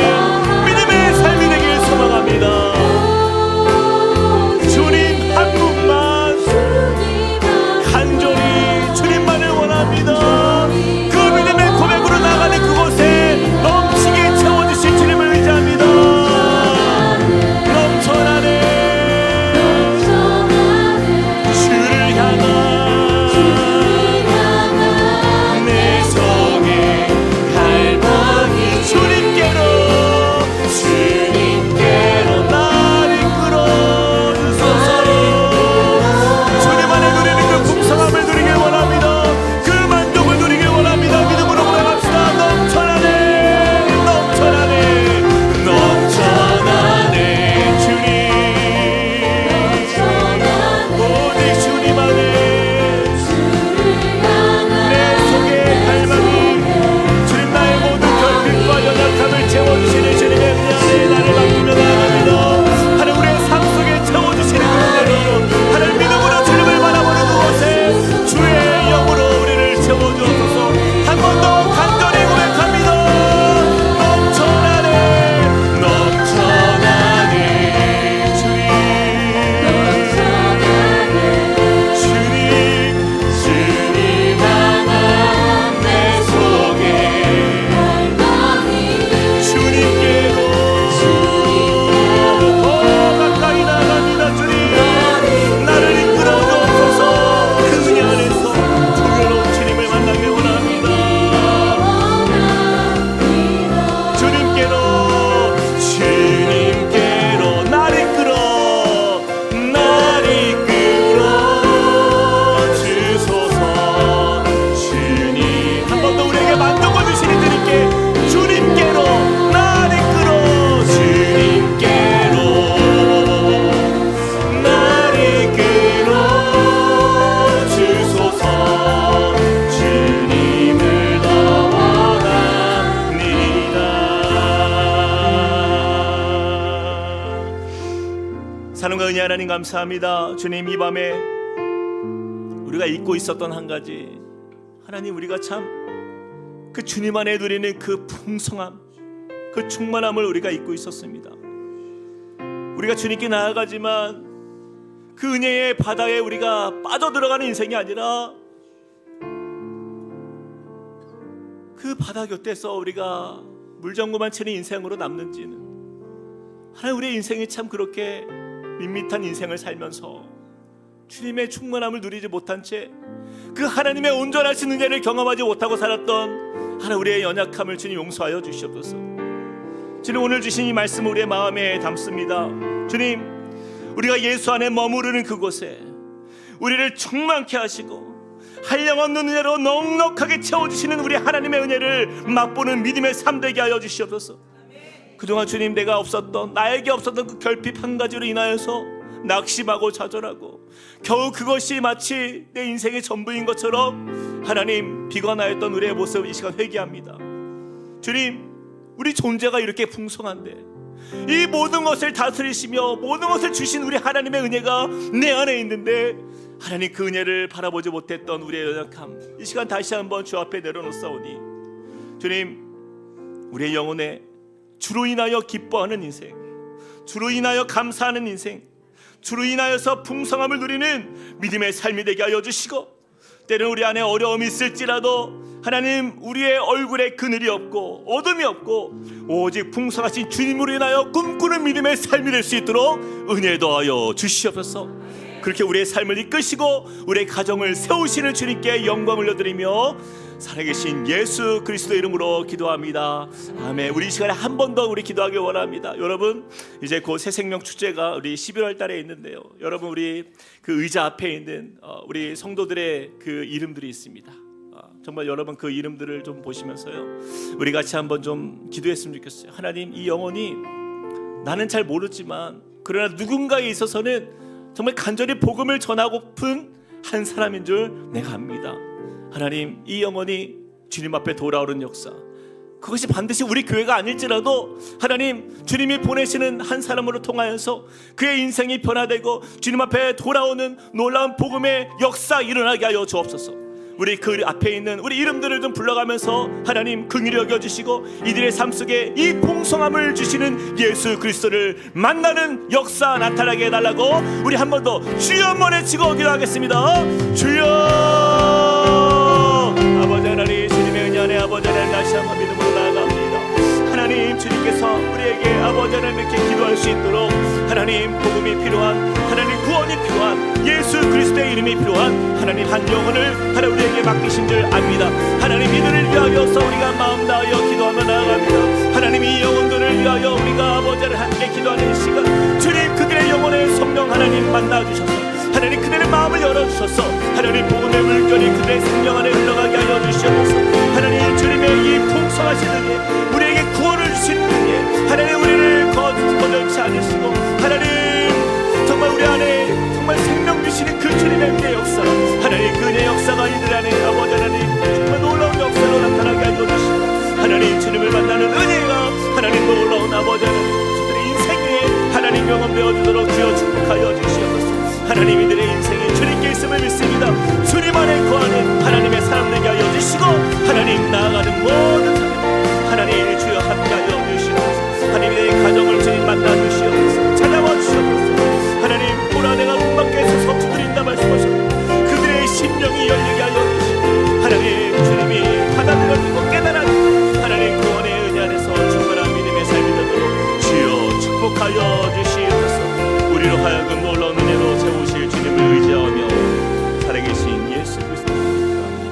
사랑과 은혜 하나님 감사합니다. 주님, 이 밤에 우리가 잊고 있었던 한 가지, 하나님, 우리가 참 그 주님 안에 누리는 그 풍성함, 그 충만함을 우리가 잊고 있었습니다. 우리가 주님께 나아가지만 그 은혜의 바다에 우리가 빠져들어가는 인생이 아니라 그 바다 곁에서 우리가 물정구만 치는 인생으로 남는지는, 하나님, 우리의 인생이 참 그렇게 밋밋한 인생을 살면서 주님의 충만함을 누리지 못한 채 그 하나님의 온전하신 은혜를 경험하지 못하고 살았던 하나님, 우리의 연약함을 주님 용서하여 주시옵소서. 주님, 오늘 주신 이 말씀을 우리의 마음에 담습니다. 주님, 우리가 예수 안에 머무르는 그곳에 우리를 충만케 하시고 한량없는 은혜로 넉넉하게 채워주시는 우리 하나님의 은혜를 맛보는 믿음의 삶 되게 하여 주시옵소서. 그동안 주님, 내가 없었던, 나에게 없었던 그 결핍 한 가지로 인하여서 낙심하고 좌절하고 겨우 그것이 마치 내 인생의 전부인 것처럼 하나님 비관하였던 우리의 모습, 이 시간 회개합니다. 주님, 우리 존재가 이렇게 풍성한데 이 모든 것을 다스리시며 모든 것을 주신 우리 하나님의 은혜가 내 안에 있는데, 하나님, 그 은혜를 바라보지 못했던 우리의 연약함, 이 시간 다시 한번 주 앞에 내려놓사오니, 주님, 우리의 영혼에 주로 인하여 기뻐하는 인생, 주로 인하여 감사하는 인생, 주로 인하여서 풍성함을 누리는 믿음의 삶이 되게 하여 주시고, 때는 우리 안에 어려움이 있을지라도 하나님, 우리의 얼굴에 그늘이 없고 어둠이 없고 오직 풍성하신 주님으로 인하여 꿈꾸는 믿음의 삶이 될 수 있도록 은혜 더하여 주시옵소서. 그렇게 우리의 삶을 이끄시고 우리의 가정을 세우시는 주님께 영광을 올려드리며 살아계신 예수 그리스도의 이름으로 기도합니다. 아멘. 우리 이 시간에 한 번 더 우리 기도하기 원합니다. 여러분, 이제 곧 새생명 축제가 우리 11월 달에 있는데요, 여러분, 우리 그 의자 앞에 있는 우리 성도들의 그 이름들이 있습니다. 정말 여러분, 그 이름들을 좀 보시면서요, 우리 같이 한번 좀 기도했으면 좋겠어요. 하나님, 이 영혼이 나는 잘 모르지만 그러나 누군가에 있어서는 정말 간절히 복음을 전하고픈 한 사람인 줄 내가 압니다. 하나님, 이 영혼이 주님 앞에 돌아오는 역사, 그것이 반드시 우리 교회가 아닐지라도 하나님, 주님이 보내시는 한 사람으로 통하여서 그의 인생이 변화되고 주님 앞에 돌아오는 놀라운 복음의 역사 일어나게 하여 주옵소서. 우리 그 앞에 있는 우리 이름들을 좀 불러가면서 하나님, 긍휼히 여겨주시고 이들의 삶 속에 이 풍성함을 주시는 예수 그리스도를 만나는 역사 나타나게 해달라고 우리 한 번 더 주여 한번 외치고 기도하겠습니다. 주여. 아버지 하나님, 주님의 은혜 안에 아버지 하나님 다시 한번 믿음으로 나아갑니다. 하나님, 주님께서 우리에게 아버지 하나님 이렇게 기도할 수 있도록 하나님, 복음이 필요한, 하나님 구원이 필요한, 예수 그리스도의 이름이 필요한 하나님 한 영혼을 하나님 우리에게 맡기신 줄 압니다. 하나님, 이들을 위하여서 우리가 마음 다하여 기도하며 나아갑니다. 하나님, 이 영혼들을 위하여 우리가 아버지를 함께 기도하는 시간, 주님, 그들의 영혼에 성령 하나님 만나주셔서 하나님, 그들의 마음을 열어주셔서 하나님, 복음의 물결이 그들의 생명 안에 흘러가게 하여 주시옵소서. 하나님, 주님의 이 풍성하신 은혜, 우리에게 구원을 주시는 은혜, 하나님, 우리를 거절치 않으시고 하나님, 정말 우리 안에 정말 생명 주시는 그 주님의 은혜 역사, 하나님, 그 은혜 역사가 이들 안에 아버지 하나님 정말 놀라운 역사로 나타나게 하여 주시고, 하나님, 주님을 만나는 은혜가 하나님 놀라운 아버지 하나님 그들의 인생에 하나님 경험되어 주도록 주여 축복하여 주시옵소서. 하나님, 이들의 인생이 주님께 있음을 믿습니다. 주님 안에 거하는 하나님의 사람 되게 하여 주시고, 하나님, 나아가는 모든 사람 하나님 주여 함께하여 주시옵소서. 하나님, 내 가정을 주님 만나 주시옵소서. 찾아와 주시옵소서. 하나님, 보라, 내가 문 밖에 서서 두드린다 말씀하셨고 그들의 심령이 열리게 하여 주시고, 하나님, 주님이 받아들여지고 깨달아지고 하나님 구원의 은혜 안에서 충만한 믿음의 삶이 되도록 주여 축복하여 주시옵소서. 우리로 하여금 놀라운 은혜로 채우실 주님을 의지하며 살아계신 예수 그리스도를 기도합니다.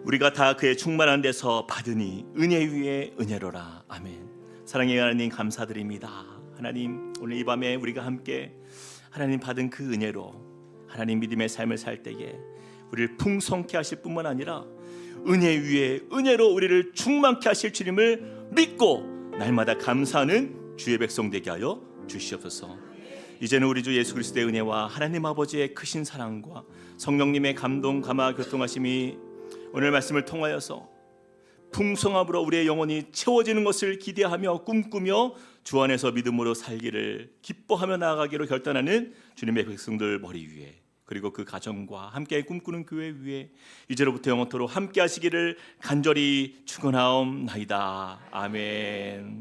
우리가 다 그의 충만한 데서 받으니 은혜 위에 은혜로라. 아멘. 사랑의 하나님, 감사드립니다. 하나님, 오늘 이 밤에 우리가 함께 하나님 받은 그 은혜로 하나님 믿음의 삶을 살 때에 우리를 풍성케 하실 뿐만 아니라 은혜 위에 은혜로 우리를 충만케 하실 주님을 믿고 날마다 감사하는 주의 백성 되게 하여 주시옵소서. 이제는 우리 주 예수 그리스도의 은혜와 하나님 아버지의 크신 사랑과 성령님의 감동 감화 교통하심이 오늘 말씀을 통하여서 풍성함으로 우리의 영혼이 채워지는 것을 기대하며 꿈꾸며 주 안에서 믿음으로 살기를 기뻐하며 나아가기로 결단하는 주님의 백성들 머리 위에, 그리고 그 가정과 함께 꿈꾸는 교회 위에 이제로부터 영원토록 함께 하시기를 간절히 축원하옵나이다. 아멘.